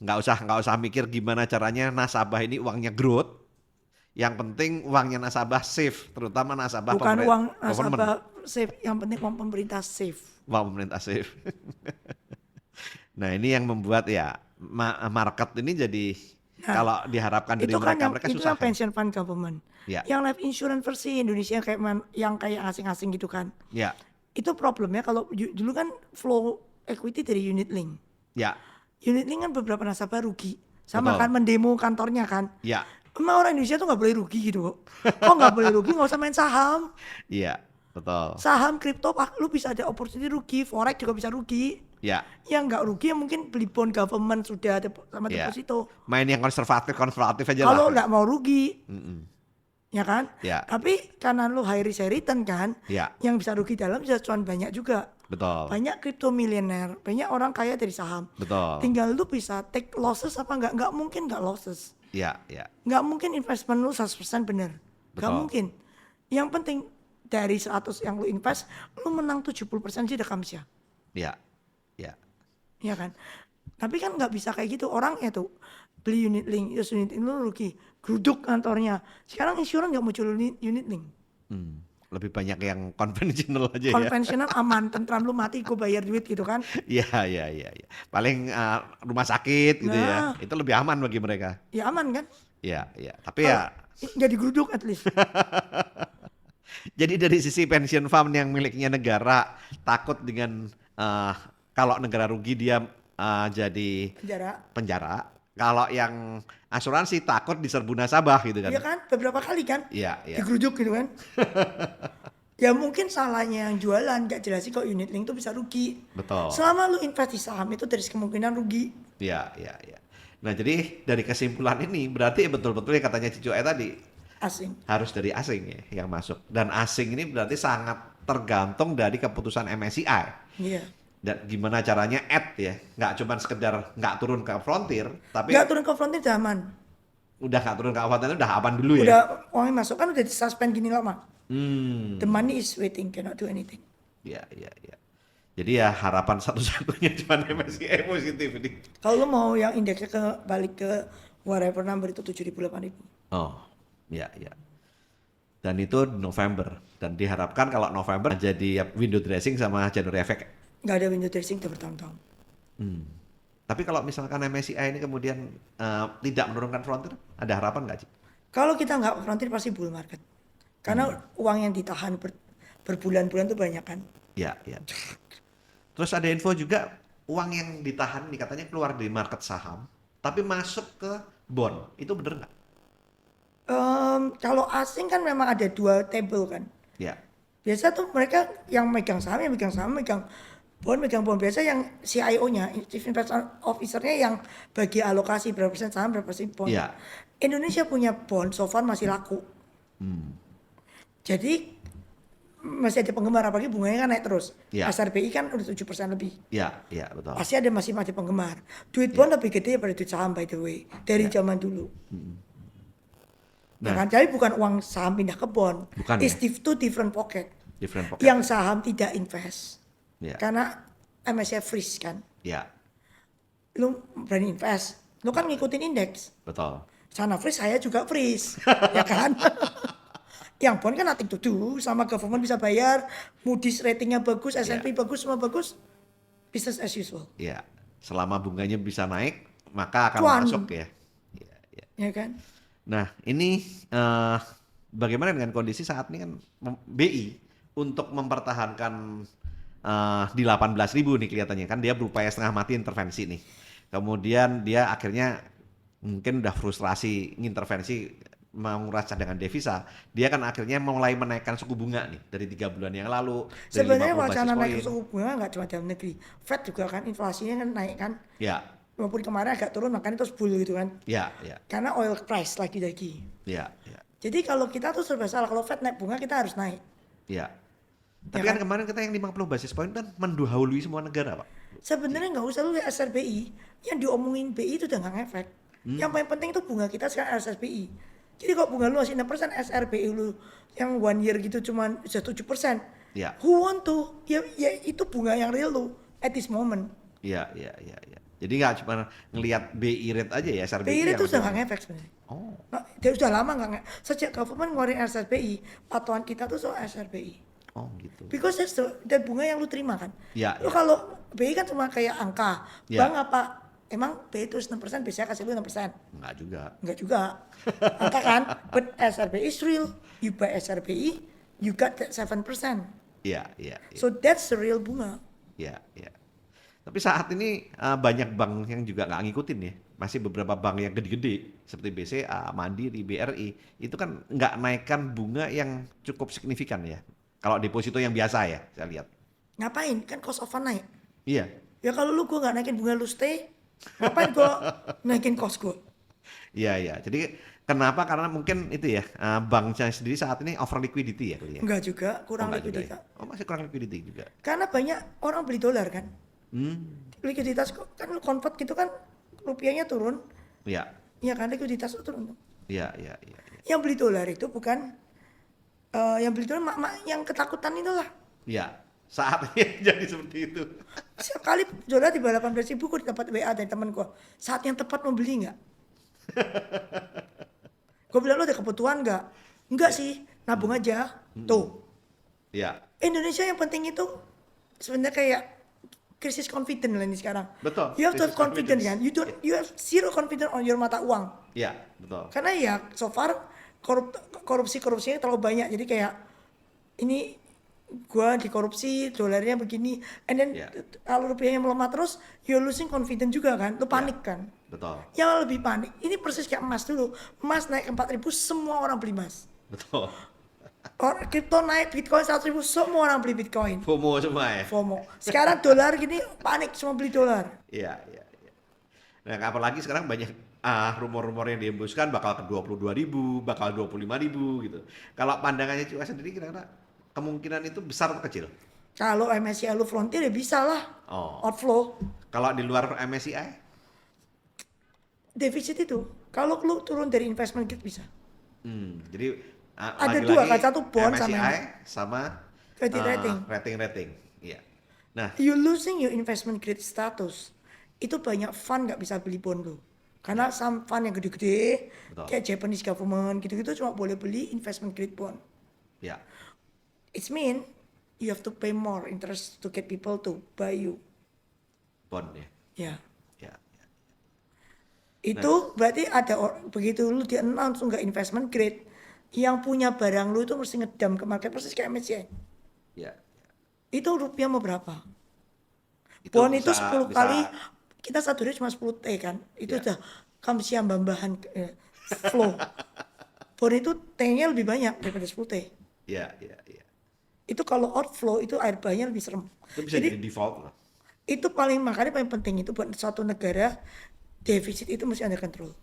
Nggak usah mikir gimana caranya nasabah ini uangnya growth. Yang penting uangnya nasabah safe, terutama nasabah bukan uang nasabah safe, yang penting uang pemerintah safe. Uang pemerintah safe. Nah ini yang membuat ya market ini jadi kalau diharapkan dari mereka itu susah. Itu pension fund government. Yang life insurance versi Indonesia yang kayak asing-asing gitu kan. Itu problemnya kalau dulu kan flow equity dari unit link. Unit link kan beberapa nasabah rugi. Sama kan mendemo kantornya kan. Emang orang Indonesia tuh gak boleh rugi gitu. Kok gak boleh rugi, gak usah main saham. Betul. Saham, kripto, lu bisa ada opportunity rugi. Forex juga bisa rugi. Yang gak rugi mungkin beli bond government sudah ada sama deposito. Main yang konservatif aja lah. Kalau gak mau rugi. ya kan? Ya. Tapi karena lu high risk high return kan, Ya. yang bisa rugi dalam bisa cuan banyak juga. Betul. Banyak kripto milioner, banyak orang kaya dari saham. Betul. Tinggal lu bisa take losses apa enggak? Enggak mungkin enggak losses. Ya, ya. Enggak mungkin investment lu 100% bener. Enggak Betul. mungkin. Yang penting dari 100 yang lu invest, lu menang 70% sih udah kamsia. Ya. Ya. Ya kan? Tapi kan nggak bisa kayak gitu. Orang tuh beli unit link, ya unit link lu rugi. Geruduk kantornya. Sekarang insurance nggak muncul unit link. Lebih banyak yang konvensional aja ya. Konvensional aman, tentram, lu mati gue bayar duit gitu kan. Iya, iya, iya. Ya. Paling rumah sakit gitu ya. Nah. Itu lebih aman bagi mereka. Ya aman kan. Iya, iya. Tapi ya Nggak digeruduk at least. jadi dari sisi pension fund yang miliknya negara takut dengan kalau negara rugi dia jadi penjara. Kalau yang asuransi takut diserbu nasabah gitu kan. Iya kan, beberapa kali kan. Iya, iya. Digeruduk gitu kan. Ya mungkin salahnya yang jualan, nggak jelasin kok unit link itu bisa rugi. Betul. Selama lu invest di saham itu dari kemungkinan rugi. Iya, iya, iya. Nah jadi dari kesimpulan ini berarti betul-betul yang katanya Cicu tadi Asing. harus dari asing ya yang masuk. Dan asing ini berarti sangat tergantung dari keputusan MSCI. Iya. Dan gimana caranya add ya, nggak cuma sekedar nggak turun ke frontier, tapi Nggak turun ke frontier udah aman. udah nggak turun ke frontier udah aman dulu ya. Udah uangnya masuk kan udah disuspend gini lama. The Hmm, money is waiting, cannot do anything. ya, ya, ya. Jadi ya harapan satu-satunya cuma MSCI positif ini. Kalau lo mau yang indeksnya balik ke whatever number itu 7.000 8.000. Oh, ya, ya. Dan itu November. Dan diharapkan kalau November jadi window dressing sama January effect. Nggak ada window dressing tuh bertahun-tahun. Tapi kalau misalkan MSCI ini kemudian tidak menurunkan frontier, ada harapan nggak sih? Kalau kita nggak frontier pasti bull market. Karena uang yang ditahan berbulan-bulan tuh banyak kan. Ya, ya. Terus ada info juga uang yang ditahan nih katanya keluar dari market saham, tapi masuk ke bond. Itu bener nggak? Kalau asing kan memang ada dua table kan. Ya, Biasa tuh mereka yang megang saham, megang bond. Biasa yang CIO-nya, Chief Investment Officer-nya yang bagi alokasi berapa persen saham, berapa persen bond. Iya. Indonesia punya bond, so far masih laku. Jadi masih ada penggemar, apalagi bunganya kan naik terus. Iya. SRBI kan udah 7% lebih. ya, ya betul. Pasti ada masih penggemar. Duit bond lebih gede daripada duit saham by the way. Dari zaman dulu. Nah. Kan? Jadi bukan uang saham pindah ke bond. Bukan It's ya? two different pocket. Different pocket. Yang saham tidak invest. Ya, Karena MSCI freeze kan. ya, Lu berani invest. Lu kan ngikutin indeks. betul. Sana freeze, saya juga freeze. Ya kan? Yang bond kan nothing to do. Sama government bisa bayar. Moody's ratingnya bagus. S&P bagus, semua bagus. Business as usual. Ya, selama bunganya bisa naik, maka akan Cuan. masuk ya. Ya, ya. Ya kan? Nah, ini bagaimana dengan kondisi saat ini kan BI untuk mempertahankan di 18.000 nih kelihatannya kan dia berupaya setengah mati intervensi nih. Kemudian dia akhirnya mungkin udah frustrasi ngintervensi menguras cadangan devisa. Dia kan akhirnya mulai menaikkan suku bunga nih dari 3 bulan yang lalu. Dari Sebenarnya 50 basis wacana naik point. suku bunga nggak cuma dalam negeri. Fed juga kan inflasinya kan naik kan. Ya, Walaupun kemarin agak turun makanya terus bull gitu kan. ya, ya, Karena oil price lagi-lagi. ya, ya, Jadi kalau kita tuh serba salah. Kalau Fed naik bunga kita harus naik. ya. Tapi Ya kan kemarin kita yang 50 basis point kan mendahului semua negara, Pak. Sebenarnya nggak usah lu lihat SRBI. Yang diomongin BI itu udah nggak ngefek. Yang paling penting itu bunga kita sekarang SRBI. Jadi kalau bunga lu masih 6%, SRBI lu yang 1 year gitu cuma bisa 7%. Ya. Who want to? Ya itu bunga yang real lu at this moment. Iya, iya, iya, iya. Jadi nggak cuma ngelihat BI rate aja ya, SRBI BI itu yang sudah masih- nggak ngefek sebenarnya. Oh, Nah, dia sudah lama nggak sejak government ngeluarin SRBI, patuan kita tuh soal SRBI. oh gitu. Because that's dan bunga yang lu terima kan. Ya, Lu ya. kalau BI kan cuma kayak angka. Ya. Bank apa? Emang BI itu 6%, biasanya kasih lu 6%. Nggak juga. Enggak juga. Angka kan. But SRBI is real. You buy SRBI, you got that 7%. Iya, iya, iya. So that's the real bunga. Iya, iya. Tapi saat ini banyak bank yang juga nggak ngikutin ya. Masih beberapa bank yang gede-gede seperti BCA, Mandiri, BRI itu kan nggak naikkan bunga yang cukup signifikan ya. Kalau deposito yang biasa ya, saya lihat. Ngapain? Kan cost of fund naik. Iya, Ya kalau lu gua nggak naikin bunga lu stay, ngapain gua naikin cost gua? iya, iya. Jadi Kenapa? Karena mungkin itu ya, banknya sendiri saat ini over liquidity ya kali ya? Enggak juga, kurang Enggak juga likuiditas. ya? Oh masih kurang liquidity juga? Karena banyak orang beli dolar kan. Hmm, Likuiditas kan lu convert gitu kan rupiahnya turun. iya, Ya kan likuiditas itu turun. iya, iya, iya. Yang beli dolar itu bukan yang beli dolar mak-mak yang ketakutan itulah. Iya, saat ini jadi seperti itu. Setiap kali dolar di bawah 18.000 gue dapat WA dari teman gue. Saat yang tepat membeli nggak? Gue bilang lo ada kebutuhan nggak? Enggak sih, nabung aja. Tuh, Iya, Indonesia yang penting itu sebenarnya kayak krisis confidence lah ini sekarang. betul. You have to have Krisis confidence confidence. kan. You have zero confidence on your mata uang. Iya, betul. Karena ya so far korupsinya terlalu banyak. Jadi kayak ini gua dikorupsi, dolarnya begini, and then Iya. kalau rupiahnya melemah terus, you're losing confidence juga kan, lu panik Iya. kan. Betul, Yang lebih panik, ini persis kayak emas dulu. Emas naik 4.000, semua orang beli emas. betul. Orang kripto naik, Bitcoin 100.000, semua orang beli Bitcoin. FOMO semua ya? FOMO. Sekarang dolar gini panik, semua beli dolar. Iya, iya, iya. Nah, apalagi sekarang banyak rumor-rumor yang dihembuskan bakal ke 22.000, bakal 25.000 gitu. Kalau pandangannya Cua sendiri kira-kira kemungkinan itu besar atau kecil? Kalau MSCI lu frontier ya bisa lah. Oh. Outflow. Kalau di luar MSCI? Defisit itu, kalau lu turun dari investment grade bisa. Jadi Ada lagi-lagi dua kan, satu bond MSCI sama Credit rating. rating. Iya. Nah, You losing your investment grade status. Itu banyak fund nggak bisa beli bond lu. Karena some fund yang gede-gede, Betul. kayak Japanese government gitu-gitu cuma boleh beli investment grade bond. ya, It's mean you have to pay more interest to get people to buy you. bond ya. Ya. Ya, ya. Itu berarti ada begitu lu di announce nggak investment grade, yang punya barang lu itu mesti ngedam ke market persis kayak MSCI. Ya. Itu rupiah mau berapa? Itu Bond itu bisa- 10 bisa- kali, kita satu hari cuma 10 T kan. Itu Ya. udah kamsiam bambahan flow. Bond itu T-nya lebih banyak daripada 10 T. Ya, ya, ya. Itu kalau outflow itu air banyak lebih serem. Itu bisa jadi default loh. Itu makanya paling penting itu buat suatu negara, defisit itu mesti under control.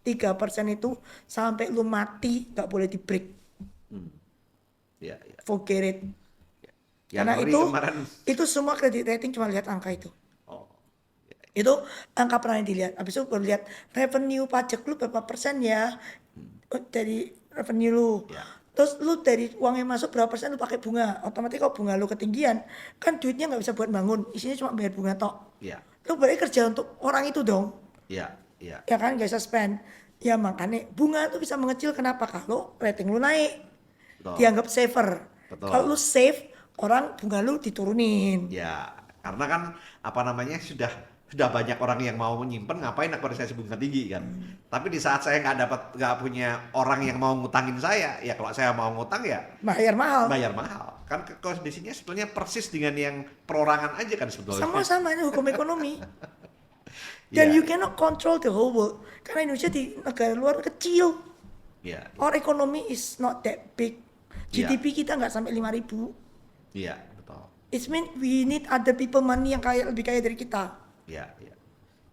3% itu sampai lu mati nggak boleh di break. Ya, ya. Forget it. Yang Karena ngeri itu kemarin. itu semua kredit rating cuma lihat angka itu. Oh. Itu angka pernah dilihat. Habis itu baru lihat revenue pajak lu berapa persen ya dari revenue lu. Ya. Terus lu dari uang yang masuk berapa persen lu pakai bunga. Otomatis kalau bunga lu ketinggian, kan duitnya nggak bisa buat bangun. Isinya cuma bayar bunga tok. Ya, Lu berarti kerja untuk orang itu dong. ya, ya. Ya kan gak bisa spend. Ya makanya bunga itu bisa mengecil kenapa? Kalau rating lu naik. Betul. Dianggap safer. Betul. Kalau lu save, orang bunga lu diturunin. Ya, karena kan apa namanya sudah banyak orang yang mau menyimpan, ngapain akuisisi bunga tinggi kan. Tapi di saat saya nggak punya orang yang mau ngutangin saya, ya kalau saya mau ngutang ya Bayar mahal. bayar mahal. Kan kondisinya sebetulnya persis dengan yang perorangan aja kan sebetulnya. Sama-sama ini hukum ekonomi. Dan Ya, you cannot control the whole world. Karena Indonesia di negara luar kecil. ya, Our economy is not that big. Iya. GDP kita nggak sampai 5.000. iya, betul. It means we need other people money yang lebih kaya dari kita. Ya, ya.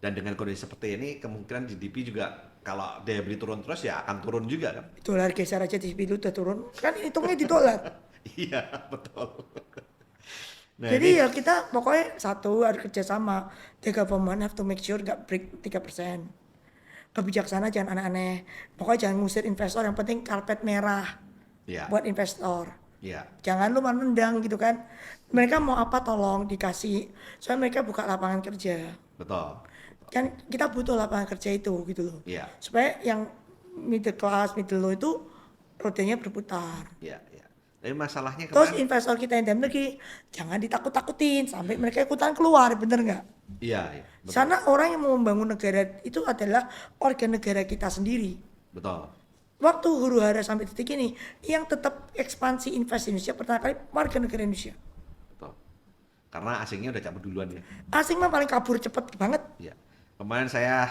Dan dengan kondisi seperti ini kemungkinan GDP juga kalau daya beli turun terus ya akan turun juga kan. Dolar geser aja di dulu udah turun. Kan hitungnya di dolar. Iya, betul. Nah, Jadi ini- ya kita pokoknya satu harus kerjasama. The government have to make sure gak break 3%. Kebijaksanaan jangan aneh-aneh. Pokoknya jangan ngusir investor. Yang penting karpet merah ya, buat investor. ya, Jangan lu menendang gitu kan. Mereka mau apa tolong dikasih. Soalnya mereka buka lapangan kerja. betul. Kan kita butuh lapangan kerja itu gitu loh. Iya. Supaya yang middle class, middle low itu rodanya berputar. Ya, ya. Tapi masalahnya Terus kemarin, investor kita yang dalam negeri jangan ditakut-takutin sampai mereka ikutan keluar, bener nggak? iya, iya, betul, Karena orang yang mau membangun negara itu adalah warga negara kita sendiri. betul, Waktu huru hara sampai titik ini, yang tetap ekspansi investasi Indonesia pertama kali warga negara Indonesia. betul. Karena asingnya udah cabut duluan ya. Asing mah paling kabur cepet banget. Iya. Kemarin saya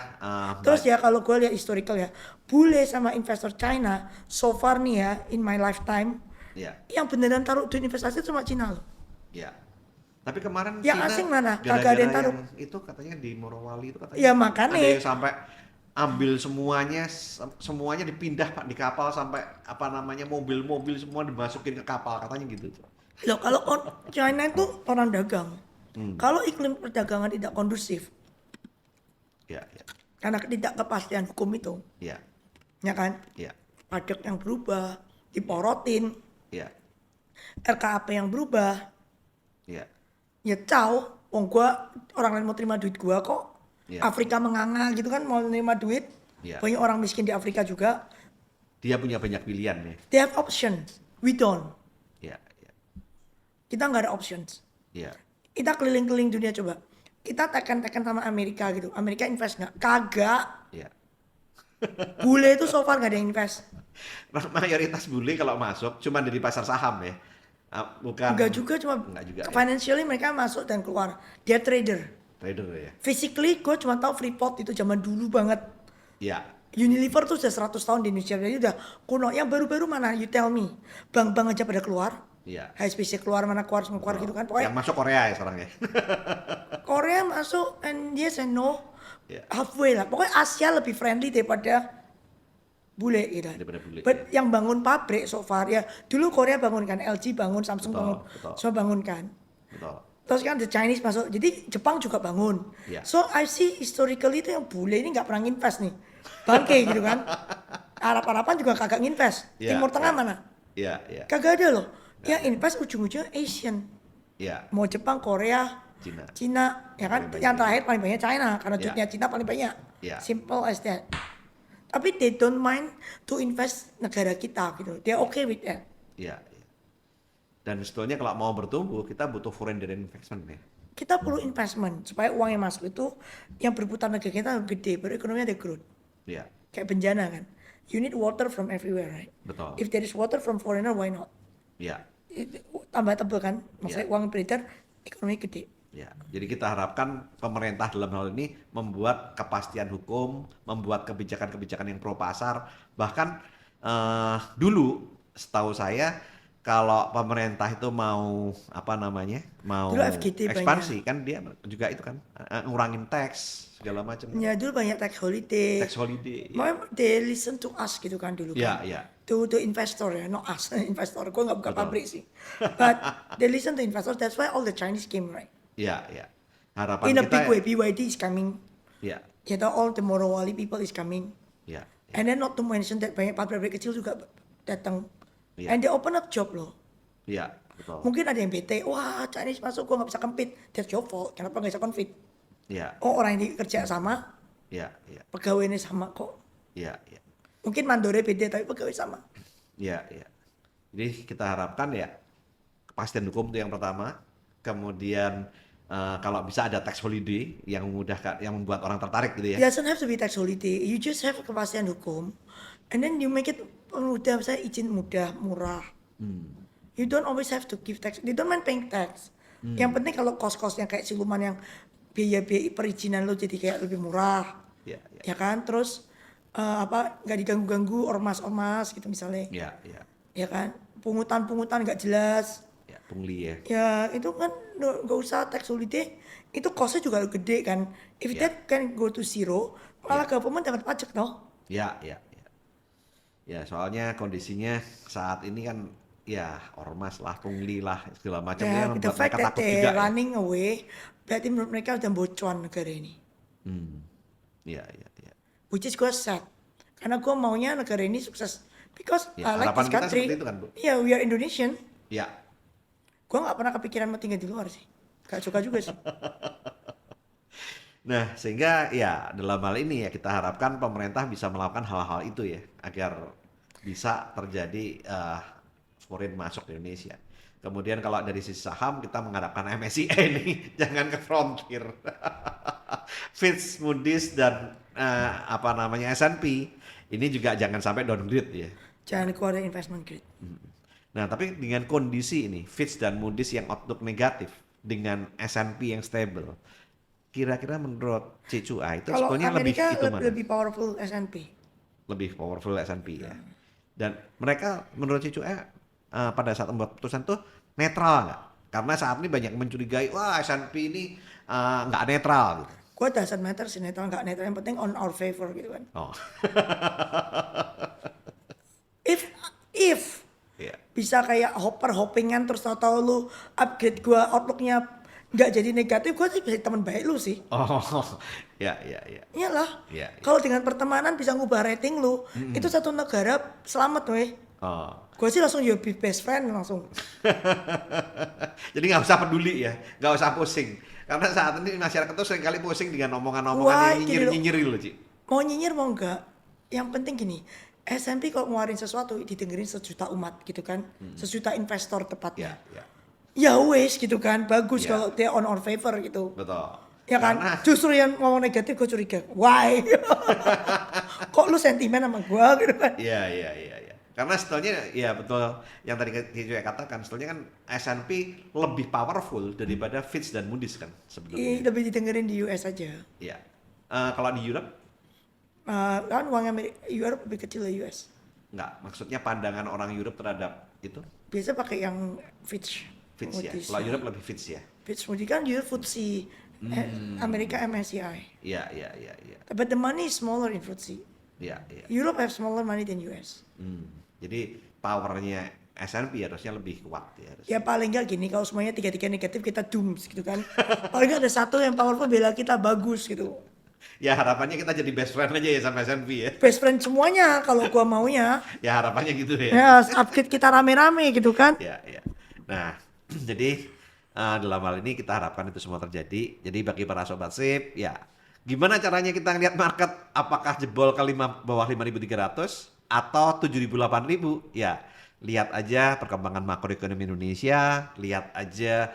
Terus ya kalau gue lihat historical ya, bule sama investor China so far nih ya in my lifetime, ya, yang beneran taruh duit investasi cuma Cina loh. ya. Tapi kemarin Yang Cina asing mana? Kagak gara-gara ada yang taruh. itu katanya di Morowali itu katanya. Ya makanya. Ada yang sampai ambil semuanya dipindah Pak di kapal sampai apa namanya mobil-mobil semua dimasukin ke kapal katanya gitu. Loh, kalau China itu orang dagang. Kalau iklim perdagangan tidak kondusif, Ya, ya, karena tidak kepastian hukum itu, ya, ya kan? ya, Pajak yang berubah, diporotin, ya, RKAP yang berubah, ya, ya wong gua orang lain mau terima duit gua kok. Ya. Afrika menganga gitu kan mau terima duit. Ya. Banyak orang miskin di Afrika juga. Dia punya banyak pilihan ya. They have options, we don't. Ya, ya, Kita nggak ada options. ya, Kita keliling-keliling dunia coba. Kita tekan-tekan sama Amerika gitu. Amerika invest nggak? Kagak. ya. Bule itu so far nggak ada yang invest. Mayoritas bule kalau masuk cuma dari pasar saham ya. Bukan. Enggak juga, cuma Enggak juga, ya. financially mereka masuk dan keluar. Dia trader. Trader ya. Physically gue cuma tahu Freeport itu zaman dulu banget. Ya, Unilever tuh sudah 100 tahun di Indonesia. Jadi udah kuno. Yang baru-baru mana? You tell me. Bank-bank aja pada keluar. ya. HSBC keluar, mana keluar, semua keluar gitu kan. Pokoknya Yang masuk Korea ya sekarang ya. Korea masuk and yes and no. Ya. Halfway lah. Pokoknya Asia lebih friendly daripada bule gitu. Daripada bule, But yang bangun pabrik so far ya. Dulu Korea bangun kan. LG bangun, Samsung Betul, bangun. betul. Semua bangun kan. Betul. Terus kan the Chinese masuk, jadi Jepang juga bangun. Ya. So I see historically itu yang bule ini nggak pernah invest nih, bangke gitu kan. Arab-Araban juga kagak nginvest. Ya, Timur Tengah ya. mana? Ya, ya, Kagak ada loh. Yang invest ujung-ujungnya Asian. ya. Mau Jepang, Korea, Cina. ya kan. Paling banyak. Yang terakhir paling banyak China, karena Ya. duitnya Cina paling banyak. Ya. Simple as that. Tapi they don't mind to invest negara kita gitu. They okay with that. Ya, ya. Dan sebetulnya kalau mau bertumbuh kita butuh foreign direct investment ya. Kita perlu investment supaya uang yang masuk itu yang berputar negara kita gede, baru ekonominya ada growth. Ya, Kayak bencana kan. You need water from everywhere, right? betul. If there is water from foreigner, why not? Ya, Tambah tebel kan, maksudnya Yeah. uang beredar, ekonomi gede. ya. Jadi kita harapkan pemerintah dalam hal ini membuat kepastian hukum, membuat kebijakan-kebijakan yang pro pasar. Bahkan dulu setahu saya kalau pemerintah itu mau apa namanya, mau Dulu FGD ekspansi kan dia juga itu kan ngurangin tax segala macam. Ya dulu banyak tax holiday. Tax holiday. Makanya they listen to us gitu kan dulu Ya, kan. ya. To investor ya, not us. Investor, gue nggak buka Betul. pabrik sih. But they listen to investors, that's why all the Chinese came, right? Ya, ya. Harapan In a kita big way, BYD is coming. ya, You know, all the Morowali people is coming. ya, And then not to mention that banyak pabrik kecil juga datang. Yeah. And they open up job loh. ya, betul. Mungkin ada yang bete, wah Chinese masuk gue nggak bisa compete. That's your fault, kenapa nggak bisa compete? Ya, Oh orang yang kerja sama, ya, ya, pegawainya sama kok. ya, ya. Mungkin mandornya beda tapi pegawai sama. Ya, ya. Jadi kita harapkan ya kepastian hukum itu yang pertama. Kemudian kalau bisa ada tax holiday yang memudahkan, yang membuat orang tertarik gitu It ya. doesn't have to be tax holiday, you just have kepastian hukum. And then you make it mudah, misalnya izin mudah, murah. You don't always have to give tax, they don't mind paying tax. Yang penting kalau kos-kos yang kayak siluman yang biaya-biaya perizinan lo jadi kayak lebih murah. Ya, ya, Ya kan, terus nggak diganggu-ganggu ormas-ormas gitu misalnya. ya, ya, Ya kan, pungutan-pungutan nggak jelas. ya, pungli ya. Ya itu kan nggak usah tax holiday, itu costnya juga gede kan. If Ya. that can go to zero, malah government dapat pajak toh. Ya, ya, ya. Ya, soalnya kondisinya saat ini kan ya ormas lah, pungli lah, segala macam Ya, yang the membuat fact mereka that takut they juga ya. running away, berarti menurut mereka udah bocuan negara ini. Ya, ya, ya. Which is gue sad, karena gue maunya negara ini sukses. Because Ya, I like harapan this kita country. seperti itu kan, Bu. Yeah, we are Indonesian. Ya, Gue nggak pernah kepikiran mau tinggal di luar sih. Gak suka juga sih. nah, sehingga ya dalam hal ini ya kita harapkan pemerintah bisa melakukan hal-hal itu ya agar bisa terjadi foreign masuk ke Indonesia. Kemudian kalau dari sisi saham kita mengharapkan MSCI nih jangan ke frontier. Fitch, Moody's dan apa namanya S&P ini juga jangan sampai downgrade ya. Jangan keluar dari investment grade. Nah, tapi dengan kondisi ini Fitch dan Moody's yang outlook negatif dengan S&P yang stable, kira-kira menurut Cicua itu Kalau sebetulnya lebih Amerika itu mana? lebih powerful S&P. Lebih powerful S&P ya. Dan mereka menurut Cicua pada saat membuat putusan tuh netral nggak? Karena saat ini banyak mencurigai, wah S&P ini nggak netral gitu. Gue doesn't matter sih netral nggak netral, yang penting on our favor gitu kan. Oh. If Iya. bisa kayak hoppingan terus tahu lu upgrade gue outlooknya nggak jadi negatif, gue sih bisa teman baik lu sih. Oh. Ya. Iyalah. Iya. Kalau dengan pertemanan bisa ngubah rating lu, itu satu negara selamat weh. Oh. Gue sih langsung be best friend langsung. Jadi nggak usah peduli ya, nggak usah pusing. Karena saat ini masyarakat tuh sering kali pusing dengan omongan-omongan yang nyinyir loh, Ci. Mau nyinyir mau enggak, yang penting gini, S&P kalau ngeluarin sesuatu didengerin sejuta umat gitu kan, sejuta investor tepatnya. Ya wes gitu kan, bagus kalau dia on our favor gitu. Betul. Ya kan, justru yang ngomong negatif gue curiga, why? Kok lu sentimen sama gue gitu kan? Iya. Karena sebetulnya ya betul yang tadi saya katakan, sebetulnya kan S&P lebih powerful daripada Fitch dan Moody's kan sebetulnya. Lebih didengerin di US aja. Iya. Kalau di Europe? Kan uang Europe lebih kecil dari US. Enggak, maksudnya pandangan orang Europe terhadap itu? Biasa pakai yang Fitch. Fitch ya. Kalau Europe lebih Fitch ya. Fitch Moody's kan Europe FTSE, Amerika MSCI. Iya. But the money is smaller in FTSE. Iya. Europe have smaller money than US. Jadi powernya S&P harusnya lebih kuat ya. Ya paling nggak gini, kalau semuanya tiga-tiga negatif kita dooms gitu kan. Paling nggak ada satu yang powerful bela kita bagus gitu. Ya harapannya kita jadi best friend aja ya sama S&P ya. Best friend semuanya kalau gua maunya. Ya harapannya gitu ya. Ya upgrade kita rame-rame gitu kan. Ya. Nah, jadi dalam hal ini kita harapkan itu semua terjadi. Jadi bagi para sobat SIP, ya gimana caranya kita ngeliat market, apakah jebol ke bawah 5.300 atau 7.000 8.000? Ya, lihat aja perkembangan makroekonomi Indonesia, lihat aja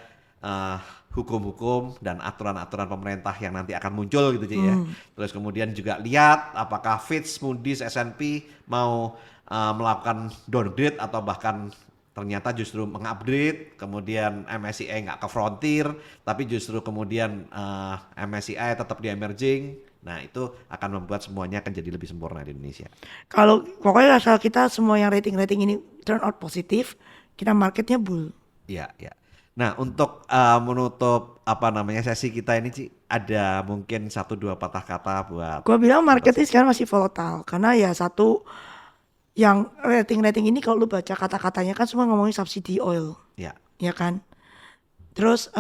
hukum-hukum dan aturan-aturan pemerintah yang nanti akan muncul gitu ya. Terus kemudian juga lihat apakah Fitch, Moody's, S&P mau melakukan downgrade atau bahkan ternyata justru mengupgrade, kemudian MSCI nggak ke frontier, tapi justru kemudian MSCI tetap di emerging. Nah itu akan membuat semuanya akan jadi lebih sempurna di Indonesia. Kalau pokoknya asal kita semua yang rating ini turn out positif, kita marketnya bull. Iya. Nah untuk menutup sesi kita ini Ci, ada mungkin 1-2 patah kata buat. Gua bilang marketnya sekarang masih volatile karena ya satu yang rating ini kalau lu baca kata-katanya kan semua ngomongin subsidi oil. Iya. Ya kan. Terus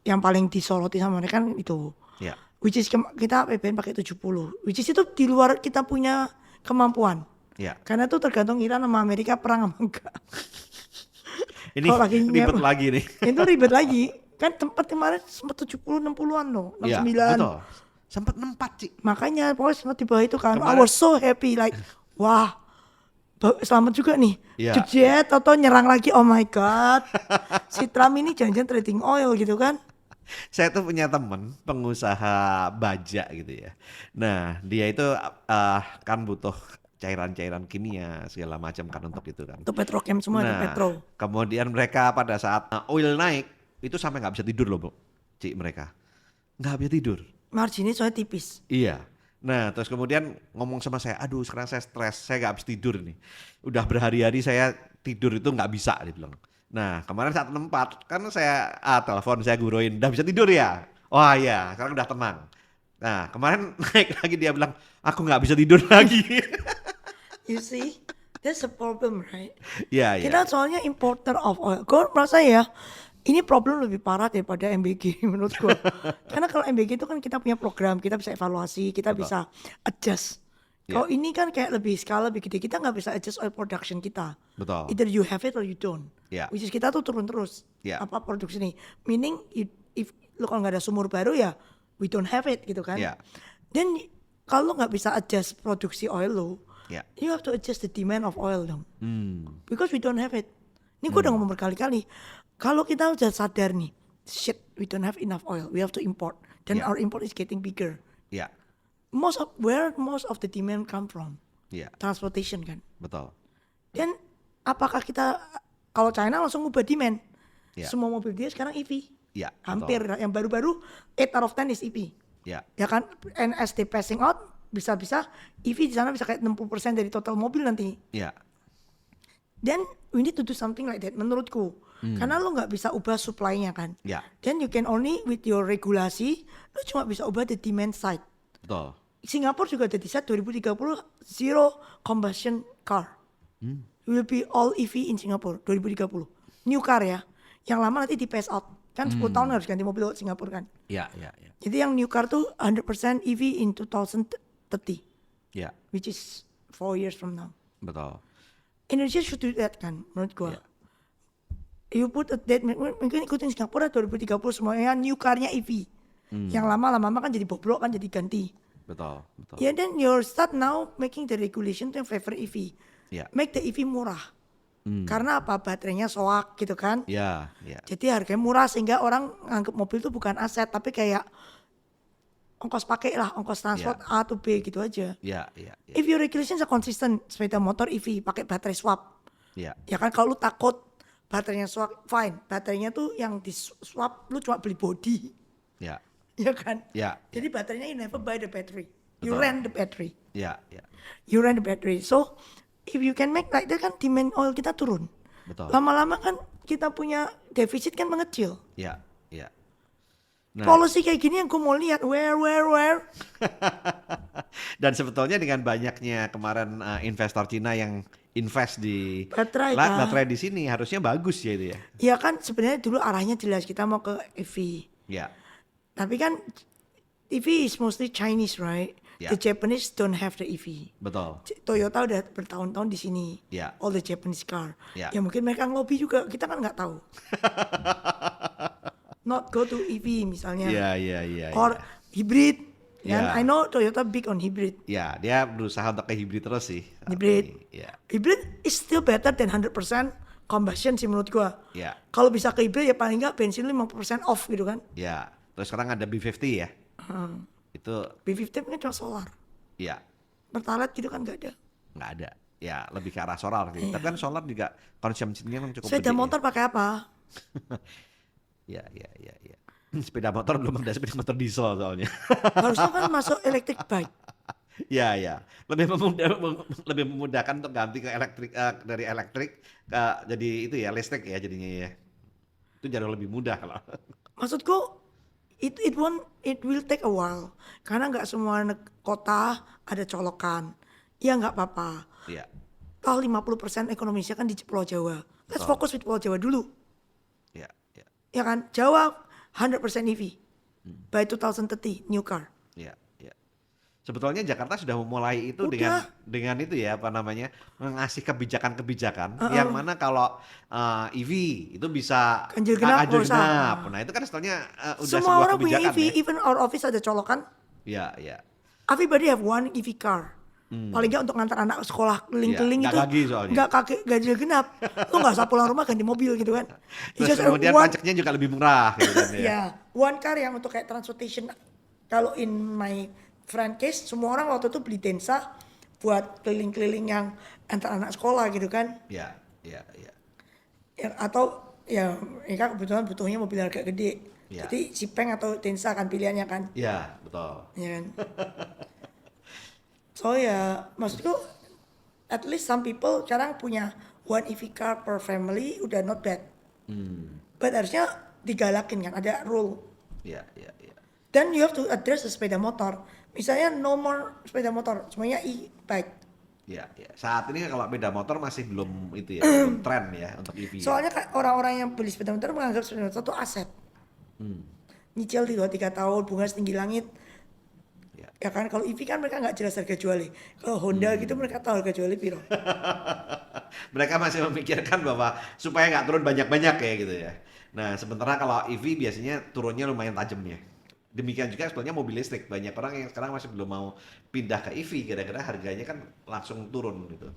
yang paling disoroti sama mereka kan itu. Iya. Which is kita APBN pakai 70, which is itu di luar kita punya kemampuan. Iya. Karena itu tergantung Iran sama Amerika perang sama enggak. Ini ribet lagi nih. Itu ribet lagi. Kan tempat kemarin sempat 70 60-an loh, 69. Iya, betul. Sempat 64 Ci. Makanya pokoknya sempat di bawah itu kan. Kemarin, I was so happy like wah. Selamat juga nih. Iya. Jet atau nyerang lagi. Oh my god. Si Trump ini jangan-jangan trading oil gitu kan. Saya tuh punya temen pengusaha baja gitu ya. Nah dia itu kan butuh cairan-cairan kimia segala macam kan untuk itu kan. Itu petrochem semua, itu petro. Kemudian mereka pada saat oil naik itu sampai nggak bisa tidur loh Bu, Ci, mereka nggak bisa tidur. Marginnya soalnya tipis. Iya. Nah terus kemudian ngomong sama saya, aduh sekarang saya stres, saya nggak bisa tidur nih. Udah berhari-hari saya tidur itu nggak bisa, dia bilang. Nah kemarin saat tempat kan saya telepon, saya guruin, udah bisa tidur ya? Oh iya, sekarang udah tenang. Nah kemarin naik lagi dia bilang, aku nggak bisa tidur lagi. You see, that's a problem, right? Iya. Kita soalnya importer of oil. Gue merasa ya, ini problem lebih parah daripada MBG menurut gue. Karena kalau MBG itu kan kita punya program, kita bisa evaluasi, kita bisa adjust. Kalau ini kan kayak lebih skala lebih gede, kita nggak bisa adjust oil production kita. Betul. Either you have it or you don't. Yeah. Which is kita tuh turun terus. Yeah. Apa produksi ini? Meaning if lu kalau nggak ada sumur baru ya, we don't have it gitu kan. Yeah. Dan kalau nggak bisa adjust produksi oil lo, Yeah. you have to adjust the demand of oil dong. Because we don't have it. Ini gue udah ngomong berkali-kali. Kalau kita udah sadar nih, shit, we don't have enough oil, we have to import. Dan our import is getting bigger. Iya. Where most of the demand come from? Iya. Transportation kan. Betul. Dan apakah kita, kalau China langsung ubah demand? Yeah. Semua mobil dia sekarang EV. Iya. Hampir, betul. yang baru-baru 8 out of 10 is EV. Iya. Ya kan, and as they passing out, bisa-bisa EV di sana bisa kayak 60% dari total mobil nanti. Iya. Then we need to do something like that menurutku. Karena lo nggak bisa ubah supply-nya kan. Ya. Then you can only with your regulasi, lo cuma bisa ubah the demand side. Betul. Singapura juga ada di set 2030 zero combustion car. Will be all EV in Singapore 2030. New car ya. Yang lama nanti di phase out. Kan 10 tahun harus ganti mobil Singapura kan. Ya. Jadi yang new car tuh 100% EV in 2030. Ya. Which is 4 years from now. Betul. Indonesia should do that kan menurut gua. Yeah. You put a date, mungkin ikutin Singapura 2030 semuanya new car-nya EV. Yang lama-lama kan jadi bobrok kan jadi ganti. Betul. Ya then you start now making the regulation to favor EV. Yeah. Make the EV murah. Karena apa? Baterainya soak gitu kan. Ya. Jadi harganya murah sehingga orang anggap mobil itu bukan aset tapi kayak ongkos pakai lah, ongkos transport A to B gitu aja. Ya. If your regulations are consistent, sepeda motor EV pakai baterai swap. Ya. Ya kan kalau lu takut baterainya swap, fine. Baterainya tuh yang di swap lu cuma beli body. Ya. Ya kan? Ya. Jadi baterainya you never buy the battery. You Betul. rent the battery. Ya. You rent the battery. So if you can make like that kan demand oil kita turun. Betul. Lama-lama kan kita punya defisit kan mengecil. Ya. Nah, Policy kayak gini yang gue mau lihat where. dan sebetulnya dengan banyaknya kemarin investor Cina yang invest di Baterai kan. baterai di sini harusnya bagus ya itu ya. Ya kan sebenarnya dulu arahnya jelas kita mau ke EV. Ya. Tapi kan EV is mostly Chinese, right? Yeah. The Japanese don't have the EV. Betul. Toyota udah bertahun-tahun di sini. Yeah. All the Japanese car. Yeah. Ya mungkin mereka ngelobi juga, kita kan nggak tahu. Not go to EV misalnya. Iya. Or hybrid. Yeah. I know Toyota big on hybrid. Ya, dia berusaha untuk ke hybrid terus sih. Hybrid. Ya. Hybrid is still better than 100% combustion sih menurut gua. Ya. Kalau bisa ke hybrid ya paling nggak bensin 50% off gitu kan. Ya. Terus sekarang ada B50 ya. Itu B50 kan cuma solar. ya Pertalite gitu kan nggak ada. nggak ada. Ya, lebih ke arah solar sih. Tapi kan solar juga konsumsinya kan cukup Sepeda gede motor pakai apa? ya. Sepeda motor belum ada sepeda motor diesel soalnya. Harusnya kan masuk electric bike. Ya. Lebih memudahkan untuk ganti ke elektrik dari elektrik ke jadi itu ya listrik ya jadinya ya. Itu jauh lebih mudah kalau. Maksudku it will take a while karena nggak semua kota ada colokan. Ya nggak apa-apa. Iya. Kalau 50% ekonomi Indonesia kan di Pulau Jawa. Let's fokus di Pulau Jawa dulu. Ya. Ya kan? Jawa 100% EV. By 2030 new car. Ya. Sebetulnya Jakarta sudah memulai itu dengan itu ya apa namanya ngasih kebijakan-kebijakan yang mana kalau EV itu bisa Ganjil genap. Nah itu kan sebetulnya udah Semua sebuah orang punya kebijakan EV, even our office ada colokan. Ya. Everybody have one EV car. Paling nggak untuk ngantar anak sekolah keliling-keliling Nggak itu kaki soalnya. nggak kaki ganjil genap. Lo nggak usah pulang rumah ganti mobil gitu kan. Terus kemudian pajaknya juga lebih murah gitu kan ya. Ya, one car yang untuk kayak transportation. Kalau in my friend case, semua orang waktu itu beli Densa buat keliling-keliling yang antar anak sekolah gitu kan. Ya. Ya, atau ya mereka kebetulan butuhnya mobil agak gede. Ya. Jadi si Peng atau Densa kan pilihannya kan. Ya, betul. Ya kan. So ya maksudku at least some people sekarang punya one EV car per family udah not bad. But harusnya digalakin kan ada rule. Ya. Then you have to address the sepeda motor. Misalnya no more sepeda motor, semuanya e-bike. Ya. Saat ini kalau sepeda motor masih belum itu ya, belum tren ya untuk EV. Soalnya orang-orang yang beli sepeda motor menganggap sepeda motor itu aset. Nyicil di 2-3 tahun, bunga setinggi langit. Ya kan kalau EV kan mereka nggak jelas harga jualnya. Kalau Honda gitu mereka tahu harga jualnya piro. Mereka masih memikirkan bahwa supaya nggak turun banyak-banyak ya gitu ya. Nah sementara kalau EV biasanya turunnya lumayan tajam ya. Demikian juga sebetulnya mobil listrik. Banyak orang yang sekarang masih belum mau pindah ke EV gara-gara harganya kan langsung turun gitu.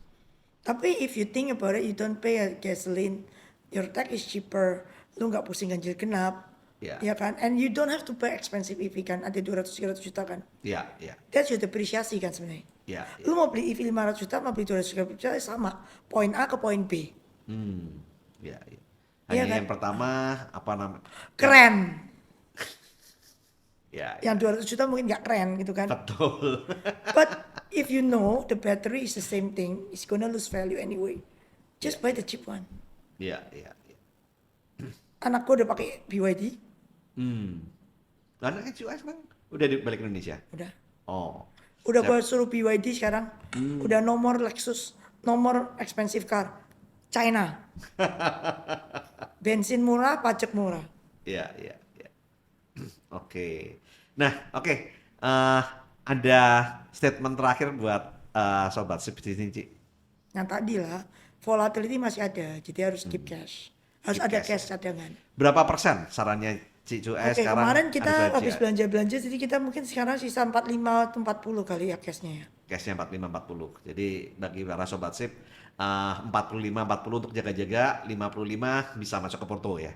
Tapi if you think about it, you don't pay a gasoline, your tax is cheaper. Lu nggak pusing ganjil genap. Ya kan? And you don't have to pay expensive EV kan, ada 200-300 juta kan. Iya. That's your depreciasi kan sebenarnya. Iya. Lu mau beli EV 500 juta, mau beli 200 juta sama. Poin A ke poin B. Iya. Iya Hanya kan? yang pertama apa namanya? Keren. Ya. Yang 200 juta mungkin nggak keren gitu kan. Betul. But if you know the battery is the same thing, it's gonna lose value anyway. Just buy the cheap one. Iya. Anakku udah pakai BYD. Karena CUI sekarang udah balik Indonesia. Udah. Oh. Udah gue suruh BYD sekarang. Udah nomor Lexus, nomor expensive car. China. Bensin murah, pajak murah. Iya. Oke. Nah, oke. Ada statement terakhir buat sobat sip di sini, Ci. Yang tadi lah, volatility masih ada, jadi harus keep cash. Harus Keep ada cash, cash cadangan. Berapa persen sarannya Ci Cuai Oke, sekarang? kemarin kita ada habis belanja-belanja, jadi kita mungkin sekarang sisa 45 atau 40 kali ya cashnya ya. Cashnya 45-40. Jadi bagi para sobat sip, 45-40 untuk jaga-jaga, 55 bisa masuk ke porto ya.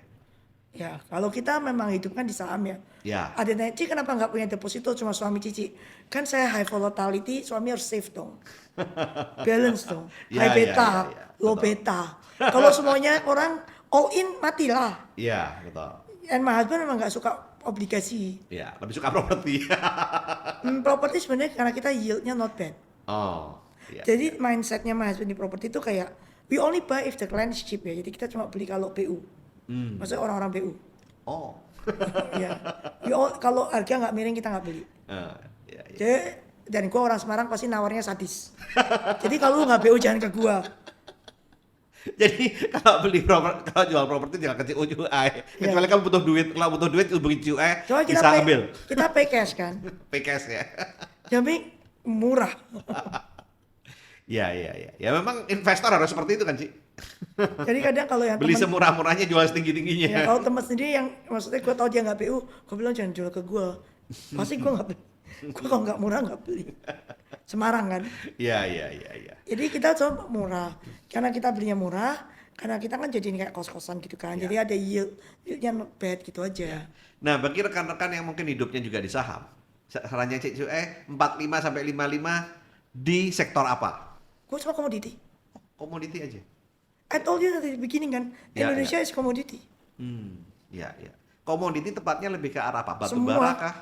Ya, kalau kita memang hidup kan di saham ya. Ya. Ada nanya, Ci kenapa nggak punya deposito cuma suami Cici? Kan saya high volatility, suami harus safe dong. Balance dong. Ya, High beta, ya. low Betul. beta. Kalau semuanya orang all in, matilah. Iya, betul. And my husband memang nggak suka obligasi. Iya, lebih suka properti. Properti sebenarnya karena kita yieldnya not bad. Oh, iya. Jadi mindsetnya my husband di properti itu kayak we only buy if the land is cheap ya. Jadi kita cuma beli kalau PU. Maksudnya orang-orang PU. Oh. Ya. Kalau harga nggak miring kita nggak beli. Iya. Jadi, dan gua orang Semarang pasti nawarnya sadis. Jadi kalau lu nggak PU jangan ke gua. Jadi kalau jual properti jangan ke CUI. Kecuali kamu butuh duit. Kalau butuh duit hubungi CUI, Coba kita bisa pay, ambil. kita pay cash kan. Pay cash ya. Jadi murah. Iya. Ya memang investor harus seperti itu kan, Ci. Jadi kadang kalau yang Beli temen, semurah-murahnya, jual setinggi-tingginya. ya kalau teman sendiri yang maksudnya gue tahu dia nggak PU, gue bilang jangan jual ke gue. Pasti gue nggak beli. Gue kalau nggak murah nggak beli. Semarang kan. Iya. Jadi kita coba murah. Karena kita belinya murah, karena kita kan jadi kayak kos-kosan gitu kan. Jadi ada yieldnya not bad gitu aja. Nah, bagi rekan-rekan yang mungkin hidupnya juga di saham, sarannya Cik Cuai 45 sampai 55 di sektor apa? Gue cuma komoditi. Komoditi aja. I told you dari beginning kan, Ya, Indonesia is komoditi. Iya. Komoditi tepatnya lebih ke arah apa? Batu Semua. bara kah?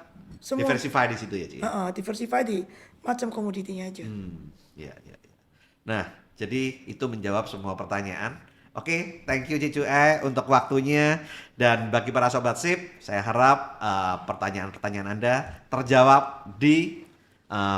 Semua. Diversify di situ ya, Ci? Diversify di macam komoditinya aja. Iya. Nah, jadi itu menjawab semua pertanyaan. Oke, thank you Cik Cuai untuk waktunya. Dan bagi para sobat sip, saya harap pertanyaan-pertanyaan Anda terjawab di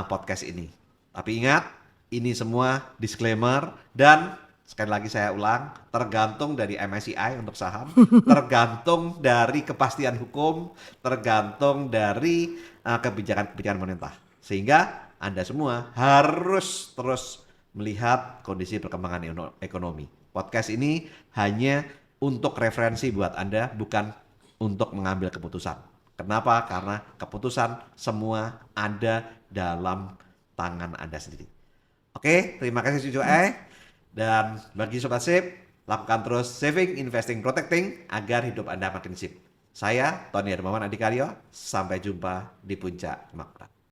podcast ini. Tapi ingat, ini semua disclaimer dan sekali lagi saya ulang, tergantung dari MSCI untuk saham, tergantung dari kepastian hukum, tergantung dari kebijakan-kebijakan pemerintah. Sehingga Anda semua harus terus melihat kondisi perkembangan ekonomi. Podcast ini hanya untuk referensi buat Anda, bukan untuk mengambil keputusan. Kenapa? Karena keputusan semua ada dalam tangan Anda sendiri. Oke, terima kasih Cucu Dan bagi Sobat Sip, lakukan terus saving, investing, protecting agar hidup Anda makin sip. Saya, Tony Hermawan Adikaryo, sampai jumpa di Puncak Kemakmuran.